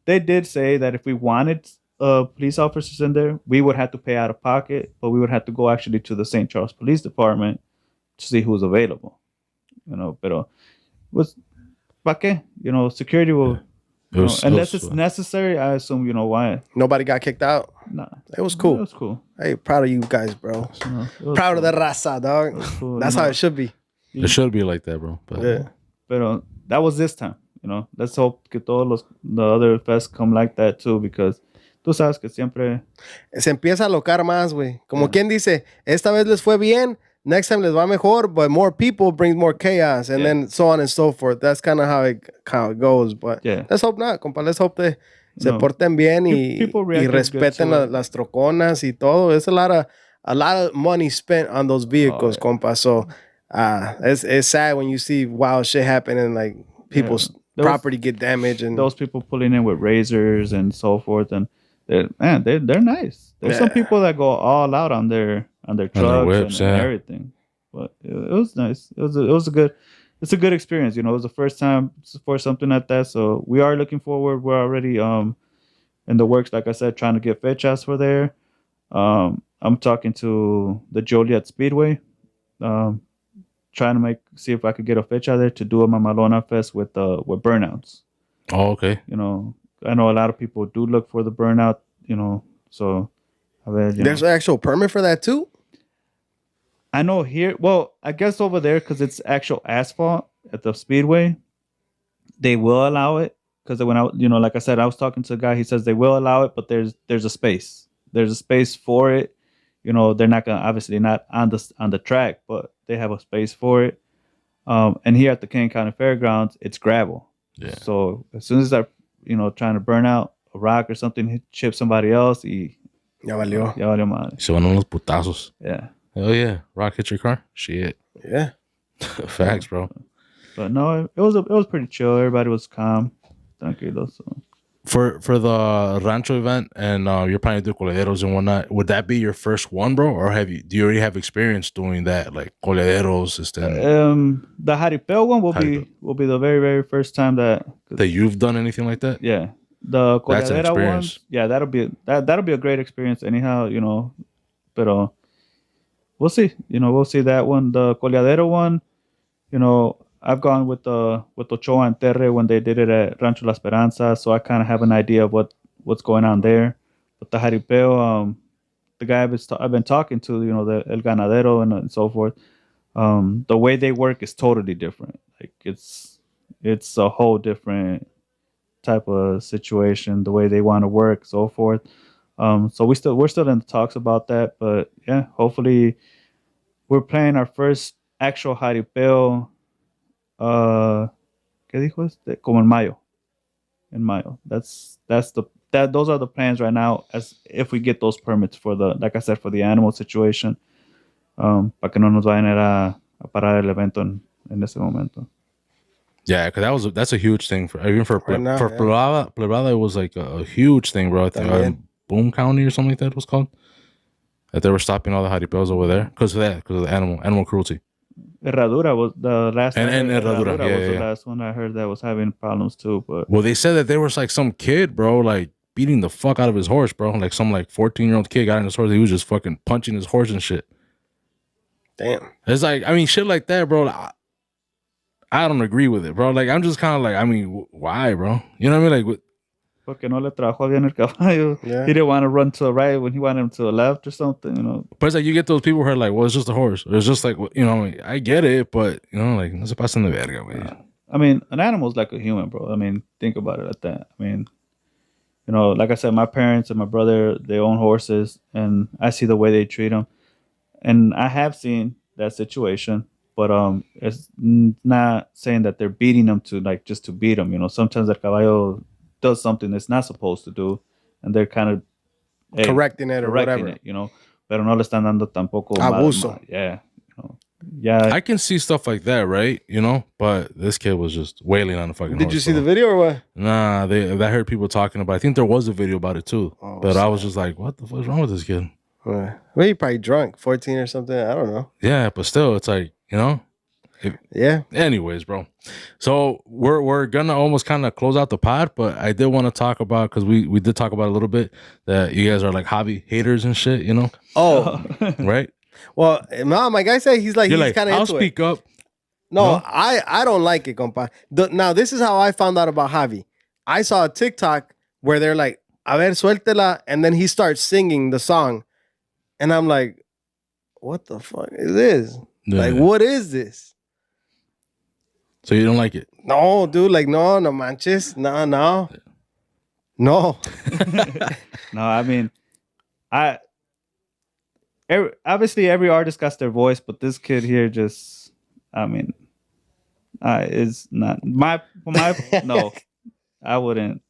They did say that if we wanted police officers in there, we would have to pay out of pocket, but we would have to go actually to the St. Charles Police Department to see who's available. You know, pero ¿pa qué? You know, security will. Unless it's necessary, I assume you know why. Nobody got kicked out? Nah. It was cool. It was cool. Hey, proud of you guys, bro. Proud of the raza, dog. Cool. That's how it should be. It should be like that, bro. But yeah. But that was this time. You know, let's hope que todos the other fests come like that too, because tú sabes que siempre se empieza a alocar más, güey. Como quien dice, esta vez les fue bien, next time les va mejor, but more people brings more chaos, and then so on and so forth. That's kind of how it goes. But let's hope not, compa. Let's hope se porten bien y respeten las troconas y todo. It's a lot of money spent on those vehicles, compa. So it's sad when you see wild shit happen and like people's property get damaged, and those people pulling in with razors and so forth, and they're nice. There's some people that go all out on their trucks whips, and everything, but it was nice. It's a good experience. You know, it was the first time for something like that, so we are looking forward. We're already in the works, like I said, trying to get fechas for there. I'm talking to the Joliet Speedway, trying to see if I could get a fecha there to do a Mamalona Fest with burnouts. Oh, okay. You know, I know a lot of people do look for the burnout, you know, so there's an actual permit for that too? I know here, well, I guess over there, because it's actual asphalt at the Speedway, they will allow it. Because when like I said, I was talking to a guy, he says they will allow it, but there's a space. There's a space for it. You know, they're not going to, obviously not on the track, but they have a space for it. And here at the Kane County Fairgrounds, it's gravel. Yeah. So as soon as they're, trying to burn out a rock or something, chip somebody else, ya valió. Ya valió madre. Se van unos putazos. Yeah. Oh yeah, rock hit your car. Shit. Yeah. Facts, bro. But no, it was pretty chill. Everybody was calm, tranquilo. So. For the Rancho event and you're planning to do colederos and whatnot, would that be your first one, bro? Or do you already have experience doing that, like colederos? The Jaripeo one will be the very, very first time that you've done anything like that. Yeah, the coledera ones. Yeah, that'll be a great experience. Anyhow, Pero we'll see. We'll see that one. The Coleadero one, I've gone with Ochoa and Terre when they did it at Rancho La Esperanza, so I kind of have an idea of what's going on there. But the Jaripeo, the guy I've been talking to, the El Ganadero and so forth, the way they work is totally different. Like it's a whole different type of situation, the way they want to work, so forth. So we're still in the talks about that, but yeah, hopefully we're playing our first actual jaripeo. ¿Qué dijo este? Como en mayo. In mayo. Those are the plans right now. As if we get those permits for like I said, for the animal situation, para que no nos vayan a parar el evento en ese momento. Yeah, because that's a huge thing for Plebada. It was like a huge thing, bro. I think Boone County or something like that it was called. That they were stopping all the jaripeos over there because of the animal cruelty. Herradura was the last. And Herradura was the last one I heard that was having problems too. But they said that there was like some kid, bro, like beating the fuck out of his horse, bro. Like some 14-year-old kid got in his horse. He was just fucking punching his horse and shit. Damn. It's like, I mean, shit like that, bro. I don't agree with it, bro. Like, I'm just kind of like, I mean, why, bro? You know what I mean? Like, porque no le trabajó bien el caballo. Yeah. He didn't want to run to the right when he wanted him to the left or something, But it's like you get those people who are like, well, it's just a horse. Or it's just like, I get it, but, like, no se pasen de verga, güey. I mean, an animal is like a human, bro. I mean, think about it like that. I mean, like I said, my parents and my brother, they own horses, and I see the way they treat them. And I have seen that situation, but it's not saying that they're beating them just to beat them. Sometimes el caballo does something it's not supposed to do, and they're kind of correcting it or whatever. Pero no le están dando tampoco abuso. Yeah, yeah. I can see stuff like that, right? But this kid was just wailing on the fucking horse. Did you see the video or what? Nah, I heard people talking about it. I think there was a video about it too. But I was just like, what the fuck's wrong with this kid? Well, he probably drunk, 14 or something. I don't know. Yeah, but still, it's like, yeah. Anyways, bro. So we're gonna almost kind of close out the pod, but I did want to talk about, because we did talk about a little bit that you guys are like hobby haters and shit, Oh, right. Well, no, my guy said he's kind of. I'll speak up. No, I don't like it, compa. Now this is how I found out about Javi. I saw a TikTok where they're like, "A ver, suéltela," and then he starts singing the song, and I'm like, "What the fuck is this? Yeah. Like, what is this?" So you don't like it? No, dude. Like, no manches. No. No. No, I mean, obviously every artist got their voice, but this kid here just, I mean, is not my no, I wouldn't.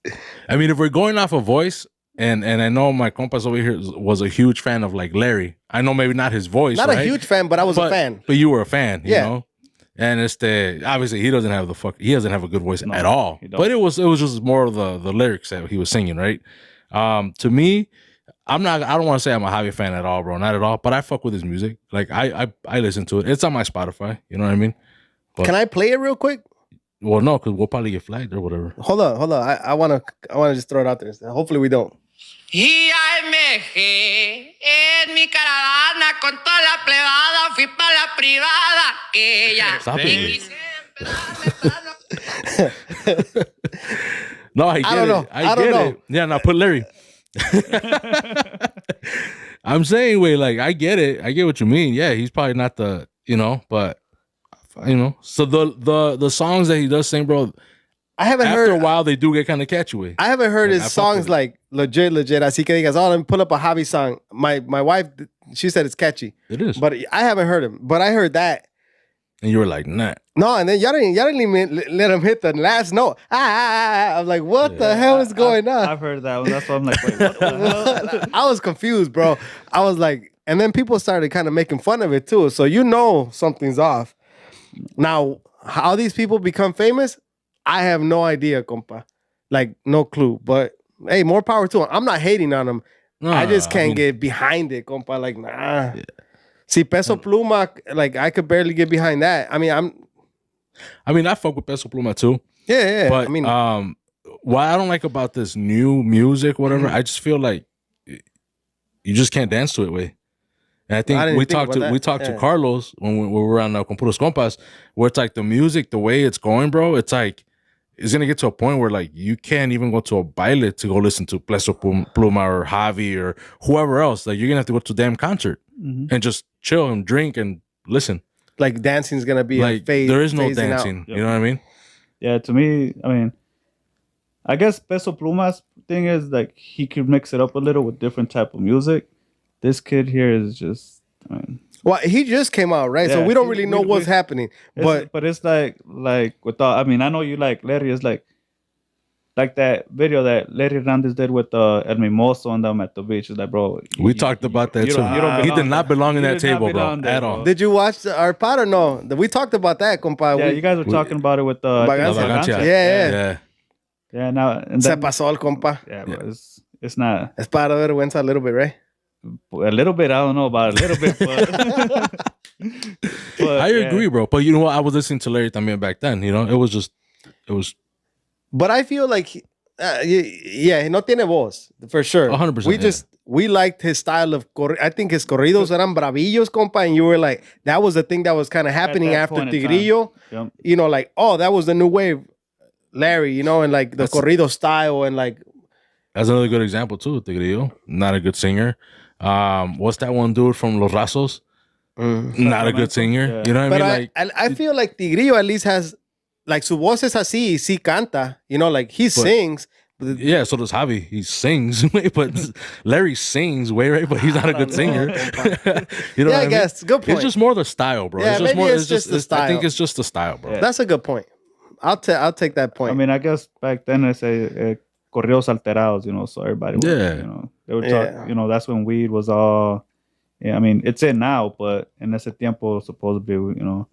I mean, if we're going off of voice, and I know my compas over here was a huge fan of like Larry. I know maybe not his voice, not a huge fan, but I was a fan. But you were a fan, you know. And it's obviously he doesn't have a good voice at all. But it was just more of the lyrics that he was singing, right? To me, I don't want to say I'm a Javi fan at all, bro. Not at all. But I fuck with his music. Like I listen to it. It's on my Spotify. You know what I mean? But, can I play it real quick? Well, no, because we'll probably get flagged or whatever. Hold on. I wanna just throw it out there. Hopefully we don't. Y AMG en mi caravana con toda la plebada fui pa' la privada que ya No, I get it. I get it. Yeah, now put Larry. I'm saying, wait, like I get it. I get what you mean. Yeah, he's probably not the, but So the songs that he does sing, bro, I haven't after heard. After a while, they do get kind of catchy with. I haven't heard his songs like legit. Así que digas, let me pull up a Javi song. My wife, she said it's catchy. It is. But I haven't heard him. But I heard that. And you were like, nah. No, and then y'all didn't even let him hit the last note. I was like, what the hell is going on? I've heard that one. That's why I'm like, wait, what the hell? I was confused, bro. I was like, and then people started kind of making fun of it too. So something's off. Now, how these people become famous, I have no idea, compa. Like, no clue. But, hey, more power to him. I'm not hating on him. I just can't get behind it, compa. Like, nah. Yeah. See, Peso Pluma, like, I could barely get behind that. I mean, I fuck with Peso Pluma, too. Yeah. But, what I don't like about this new music, whatever, I just feel like you just can't dance to it, way. And I think we talked to Carlos when we were on Compuros Compas, where it's like the music, the way it's going, bro. It's like it's gonna get to a point where like you can't even go to a baile to go listen to Peso Pluma or Javi or whoever else. Like you're gonna have to go to a damn concert and just chill and drink and listen. Like dancing is gonna be like there is no dancing. You know what I mean? Yeah, to me, I mean, I guess Peso Pluma's thing is like he could mix it up a little with different type of music. This kid here is just, I mean, well, he just came out, right? Yeah, so we don't really know what's happening. But it's like without, I mean, I know you like Larry. It's like that video that Larry Hernandez did with El Mimoso and them at the beach. It's like, bro, we talked about that too. He did not belong in that table, bro, at all. Did you watch our pod or no? We talked about that, compa. Yeah, you guys were talking about it with Vagancia. Yeah. Now and se pasó el compa. Yeah, bro, it's not. Es para vergüenza a little bit, right? A little bit, I don't know about a little bit, but I agree, bro. But you know what? I was listening to Larry también back then. You know, it was. But I feel like, no tiene voz for sure. 100%. We liked his style of. I think his corridos eran bravillos, compa, and you were like, that was the thing that was kind of happening after Tigrillo. Yep. You know, like, oh, that was the new wave, Larry. You know, and like the corrido style and like. That's another good example too. Tigrillo, not a good singer. What's that one dude from Los Rasos? Not a good singer. Yeah. You know what I mean? Like I feel like Tigrillo at least has like su voz es así, sí canta. You know, like he sings. Yeah, so does Javi. He sings, but Larry sings way right, but he's not a good singer. You know what I guess. Good point. It's just more the style, bro. Yeah, it's just maybe it's just the style. I think it's just the style, bro. Yeah. That's a good point. I'll take that point. I mean, I guess back then it's a corridos alterados, you know, so everybody was, you know, they were talking, you know, that's when weed was all, I mean, it's in now, but en ese tiempo supposed to be, you know,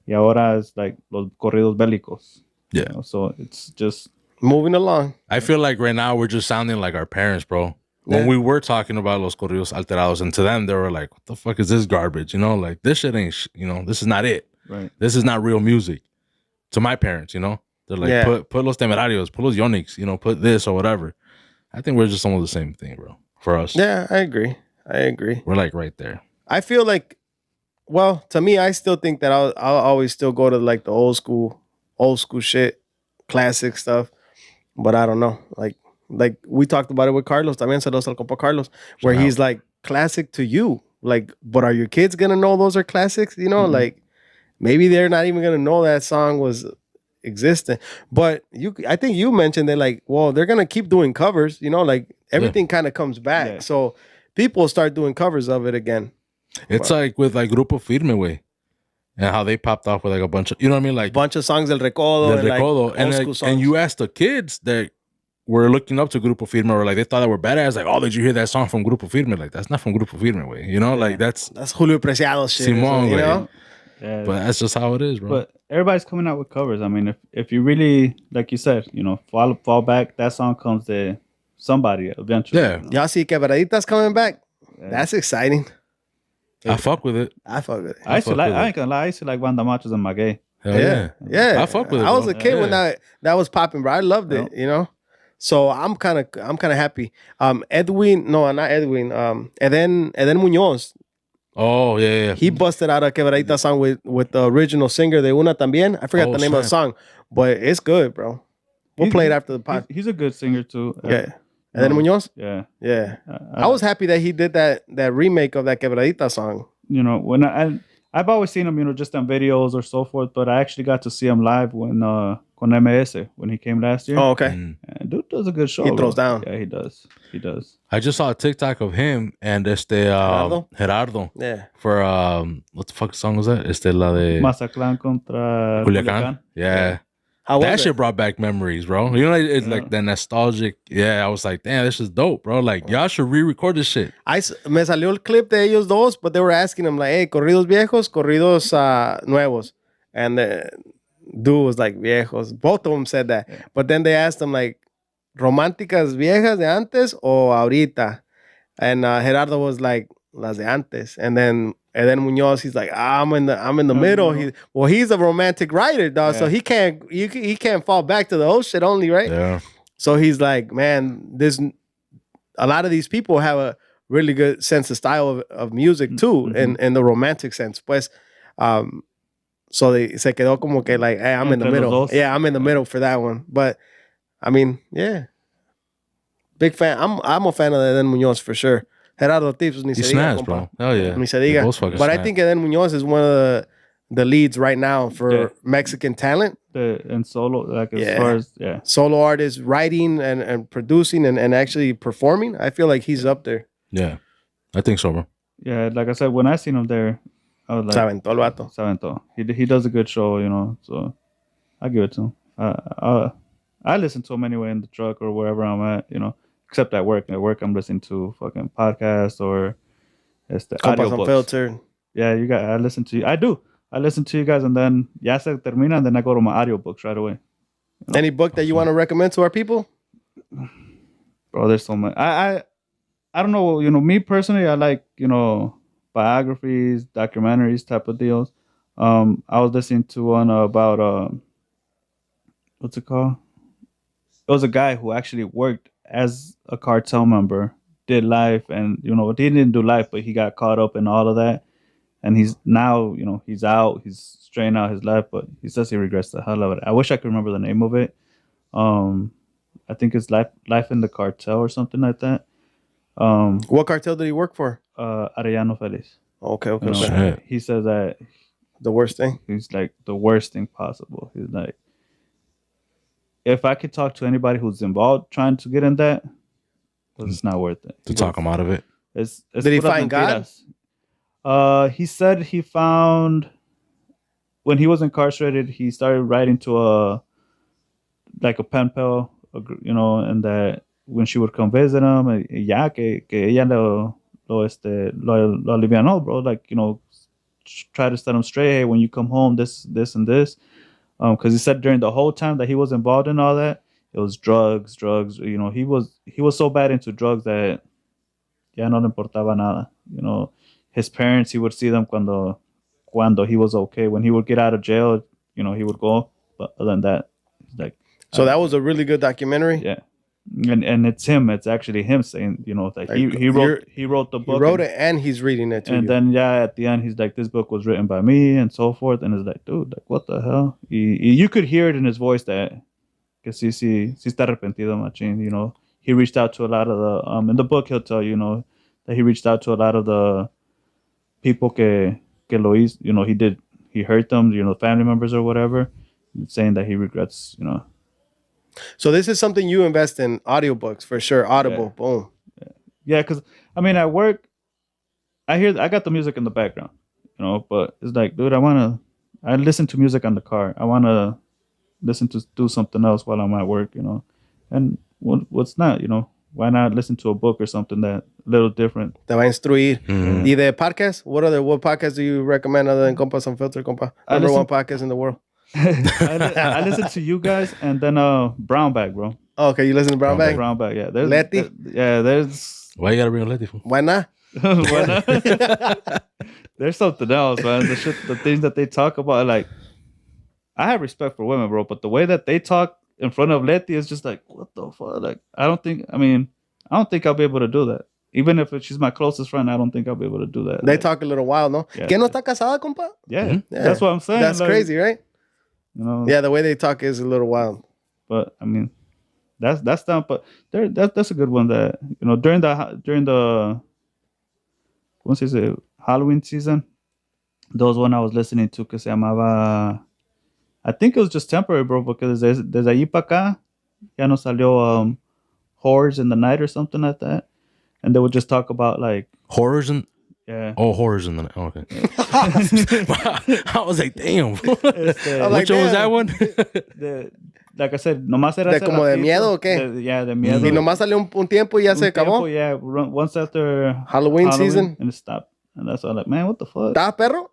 y ahora es like los corridos bélicos. Yeah. You know, so it's just moving along. I feel like right now we're just sounding like our parents, bro. When we were talking about los corridos alterados, and to them they were like, what the fuck is this garbage? You know, like this shit ain't, you know, this is not it. Right. This is not real music. To my parents, you know. They're like, put Los Temerarios, put Los Yonix, you know, put this or whatever. I think we're just almost the same thing, bro, for us. Yeah, I agree. We're like right there. I feel like, well, to me, I still think that I'll always still go to like the old school shit, classic stuff. But I don't know. Like we talked about it with Carlos, también saludos al compa Carlos, where he's like, classic to you. Like, but are your kids going to know those are classics? You know, like maybe they're not even going to know that song was existent. But I think you mentioned that like, well, they're gonna keep doing covers, you know, like everything kind of comes back. So people start doing covers of it again. It's like with like Grupo Firme, way, and how they popped off with like a bunch of, you know what I mean, like bunch of songs del Recodo, and you ask the kids that were looking up to Grupo Firme or like they thought they were badass, like, oh, did you hear that song from Grupo Firme? Like that's not from Grupo Firme, way, you know, like that's Julio Preciado shit, Simón, you know. Yeah, but that's just how it is, bro. But everybody's coming out with covers. I mean, if you really, like you said, you know, fall back, that song comes to somebody eventually. Yeah. You know? Y'all see Quebradita's coming back? Yeah. That's exciting. I fuck with it. I fuck with it. I ain't gonna lie, I used to like Banda Machos and Maguey. Yeah. I fuck with it. I was a kid when that was popping, bro. I loved it, you know. So I'm kind of happy. Eden Muñoz. Oh, yeah. He busted out a Quebradita song with the original singer de Una también. I forgot the name of the song, but it's good, bro. We'll play it after the pod. He's a good singer too. Yeah. Eden Muñoz? Yeah. I was happy that he did that remake of that Quebradita song. You know, when I've always seen him, you know, just on videos or so forth, but I actually got to see him live when con MS when he came last year. Oh, okay. And dude does a good show. He throws down. Yeah, he does. I just saw a TikTok of him and Gerardo. Yeah. For what the fuck song was that? La de Mazatlán contra Culiacán. Yeah. That shit brought back memories, bro. You know, it's like that nostalgic. Yeah, I was like, damn, this is dope, bro. Like, y'all should re-record this shit. Me salió el clip de ellos dos, but they were asking him like, hey, corridos viejos, corridos nuevos. And the dude was like, viejos. Both of them said that. Yeah. But then they asked him like, románticas viejas de antes o ahorita? And Gerardo was like, las de antes. And then Muñoz, he's like, I'm in the middle. He's a romantic writer, dog. Yeah. So he can't fall back to the old shit only, right? Yeah. So he's like, man, a lot of these people have a really good sense of style of music too, and the romantic sense. Pues, so se quedó como que like, hey, I'm in the middle. Yeah, I'm in the middle for that one. But I mean, yeah, big fan. I'm a fan of Eden Muñoz for sure. Gerardo Tips, ni se diga, snaps, compa. bro. Hell yeah. Ni se diga. But I think Eden Muñoz is one of the leads right now for Mexican talent. And solo, like as far as solo artists writing and producing and actually performing. I feel like he's up there. Yeah, I think so, bro. Yeah, like I said, when I seen him there, I was like, Se aventó el vato. Se aventó. He does a good show, you know. So I give it to him. I listen to him anyway in the truck or wherever I'm at, you know. Except at work. At work, I'm listening to fucking podcasts or Compas Unfiltered. Yeah, I listen to you. I do. I listen to you guys, and then ya se termina, and then I go to my audiobooks right away. You know? Any book that you want to recommend to our people? Bro, there's so much. I don't know. You know, me personally, I like, you know, biographies, documentaries type of deals. I was listening to one about what's it called? It was a guy who actually worked as a cartel member, did life, and you know, he didn't do life, but he got caught up in all of that. And he's now, you know, he's out, he's straightening out his life, but he says he regrets the hell out of it. I wish I could remember the name of it. I think it's Life in the Cartel or something like that. What cartel did he work for? Arellano Feliz. Okay. You know, he says that the worst thing. He's like the worst thing possible. He's like, if I could talk to anybody who's involved trying to get in that, it's not worth it. To talk him out of it. Did he find God? He said he found, when he was incarcerated, he started writing to a pen pal, you know, and that when she would come visit him, ya que ella lo alivianó, bro, like, you know, try to set him straight. Hey, when you come home, this and this, because he said during the whole time that he was involved in all that, it was drugs. You know, he was so bad into drugs that ya no le importaba nada, you know. His parents, he would see them cuando he was okay. When he would get out of jail, you know, he would go. But other than that, it's like. So that was a really good documentary. Yeah, and it's him. It's actually him saying, you know, that like he wrote the book. He wrote it and he's reading it to you. And then at the end, he's like, this book was written by me and so forth. And it's like, dude, like what the hell? You could hear it in his voice that que sí está arrepentido, machín. You know, he reached out to a lot of the in the book he'll tell you know that he reached out to a lot of the people que lo hizo, you know, he hurt them, you know, family members or whatever, saying that he regrets, you know. So this is something you invest in, audiobooks for sure. Audible, boom. Yeah, because I mean, at work, I got the music in the background, you know, but it's like, dude, I listen to music on the car. I want to listen to do something else while I'm at work, you know, and what's not, you know, why not listen to a book or something that a little different? Te va a instruir. Mm-hmm. ¿Y de podcast? What podcasts do you recommend other than Compas Unfiltered, compa? Number one podcast in the world. I listen to you guys and then Brown Bag, bro. Oh, okay, you listen to Brown Bag? Brown Bag, yeah. Letty? There's... Why you gotta bring a Letty? Why not? Why not? There's something else, man. The things that they talk about, like, I have respect for women, bro, but the way that they talk in front of Letty is just like, what the fuck? Like, I don't think I'll be able to do that. Even if she's my closest friend, I don't think I'll be able to do that. They talk a little wild, no? Yeah. ¿Quién no está casada, compa? Yeah, that's what I'm saying. That's like, crazy, right? You know? Yeah, the way they talk is a little wild. But I mean, that's down. But that's a good one. That, you know, during the once is it Halloween season, there was one I was listening to que se llamaba. I think it was just temporary, bro, because desde allí para acá ya no salió Horrors in the Night or something like that, and they would just talk about like horrors and Horrors in the Night. Oh, okay. I was like, damn. Which one was that one? Like I said, nomás era de como de miedo o qué? Yeah, de miedo. Y nomás salió un tiempo y ya se acabó. Yeah, once after Halloween season, and it stopped, and that's all. Like, man, what the fuck? ¿Estaba perro?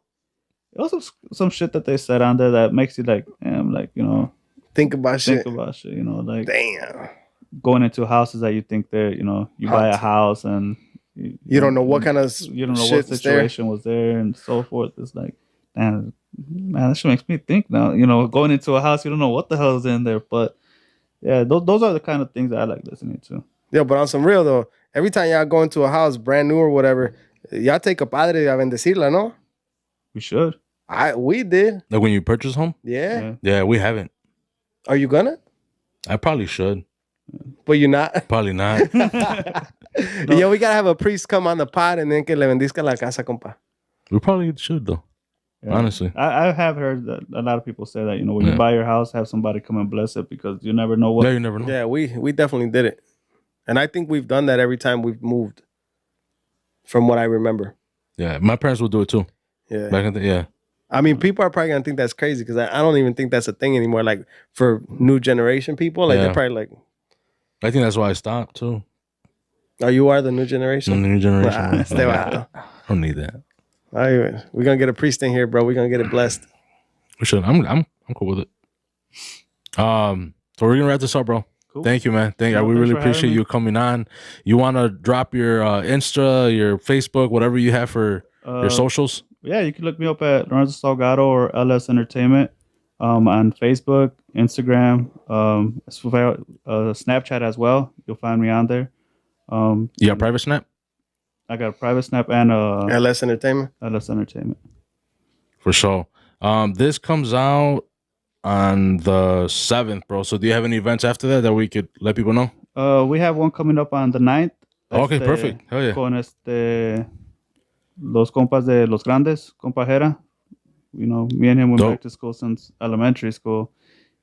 Also, some shit that they said on there that makes you like, damn, like, you know, think about shit, you know, like, damn, going into houses that you think they're, you know, you buy a house and you don't know what kind of you don't know what situation was there and so forth. It's like, damn, man, that shit makes me think now. You know, going into a house, you don't know what the hell is in there. But yeah, those are the kind of things that I like listening to. Yeah, but on some real though, every time y'all go into a house, brand new or whatever, y'all take a padre a bendecirla, no? We should. We did. Like when you purchase home? Yeah. Yeah, we haven't. Are you gonna? I probably should. But you're not? Probably not. Yeah, we gotta have a priest come on the pod and then que le bendizca la casa, compa. We probably should, though. Yeah. Honestly. I have heard that a lot of people say that, when you buy your house, have somebody come and bless it because you never know what. Yeah, you never know. Yeah, we definitely did it. And I think we've done that every time we've moved, from what I remember. Yeah, my parents would do it too. Yeah. Back in the, yeah. I mean, people are probably going to think that's crazy because I don't even think that's a thing anymore. Like, for new generation people, like, they're probably like... I think that's why I stopped, too. Oh, you are the new generation? I'm the new generation. I don't need that. We're going to get a priest in here, bro. We're going to get it blessed. We should. I'm cool with it. So we're going to wrap this up, bro. Cool. Thank you, man. We really appreciate you coming on. You want to drop your Insta, your Facebook, whatever you have for your socials? Yeah, you can look me up at Lorenzo Salgado or LS Entertainment on Facebook, Instagram, Snapchat as well. You'll find me on there. You got a private Snap? I got a private Snap and LS Entertainment. LS Entertainment. For sure. This comes out on the 7th, bro. So do you have any events after that we could let people know? We have one coming up on the 9th. Okay, perfect. Hell yeah. Con los compas de Los Grandes, compajera. Me and him went back to school since elementary school.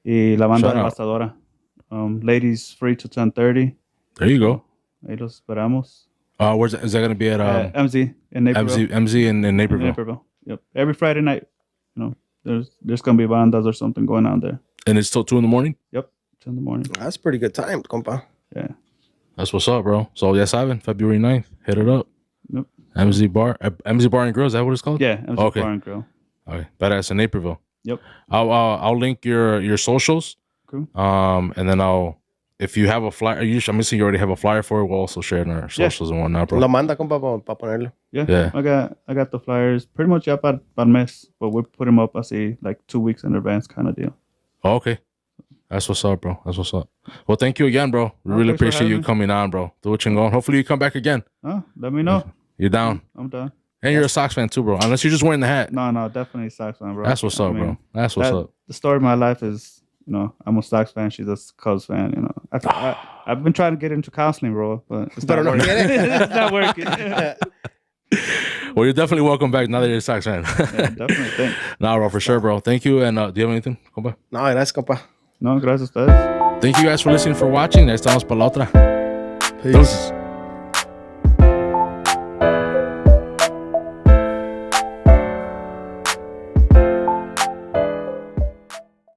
Y la banda devastadora. Ladies free to 10:30. There you go. Ahí los esperamos. Is that going to be at MZ in Naperville? MZ in Naperville. In Naperville. Yep. Every Friday night. There's going to be bandas or something going on there. And it's till 2 in the? Yep. 2 in the morning. That's pretty good time, compa. Yeah. That's what's up, bro. So yeah, 7, February 9th. Hit it up. Yep. MZ Bar and Grill. Is that what it's called? Yeah, MZ Bar and Grill. Okay, badass in Naperville. Yep. I'll link your socials. Cool. And then if you have a flyer, I'm guessing you already have a flyer for it. We'll also share it in our socials and whatnot, bro. Lo manda, compa, pa ponerlo. Yeah. I got the flyers pretty much up at mes, but we put them up así like 2 weeks in advance kind of deal. Oh, okay. That's what's up, bro. That's what's up. Well, thank you again, bro. We really appreciate you coming on, bro. Do what you're going. Hopefully you come back again. Let me know. You're down. I'm down. And you're a Sox fan too, bro. Unless you're just wearing the hat. No, definitely Sox fan, bro. That's what's up, bro. That's what's up. The story of my life is, I'm a Sox fan. She's a Cubs fan. I've been trying to get into counseling, bro, but it's not working. It's not working. Well, you're definitely welcome back now that you're a Sox fan. Yeah, definitely. Thanks. Nah, bro, for sure, bro. Thank you. And do you have anything, compa? No, gracias, compa. No, gracias a ustedes. Thank you guys for listening, for watching. Estamos para la otra. Peace.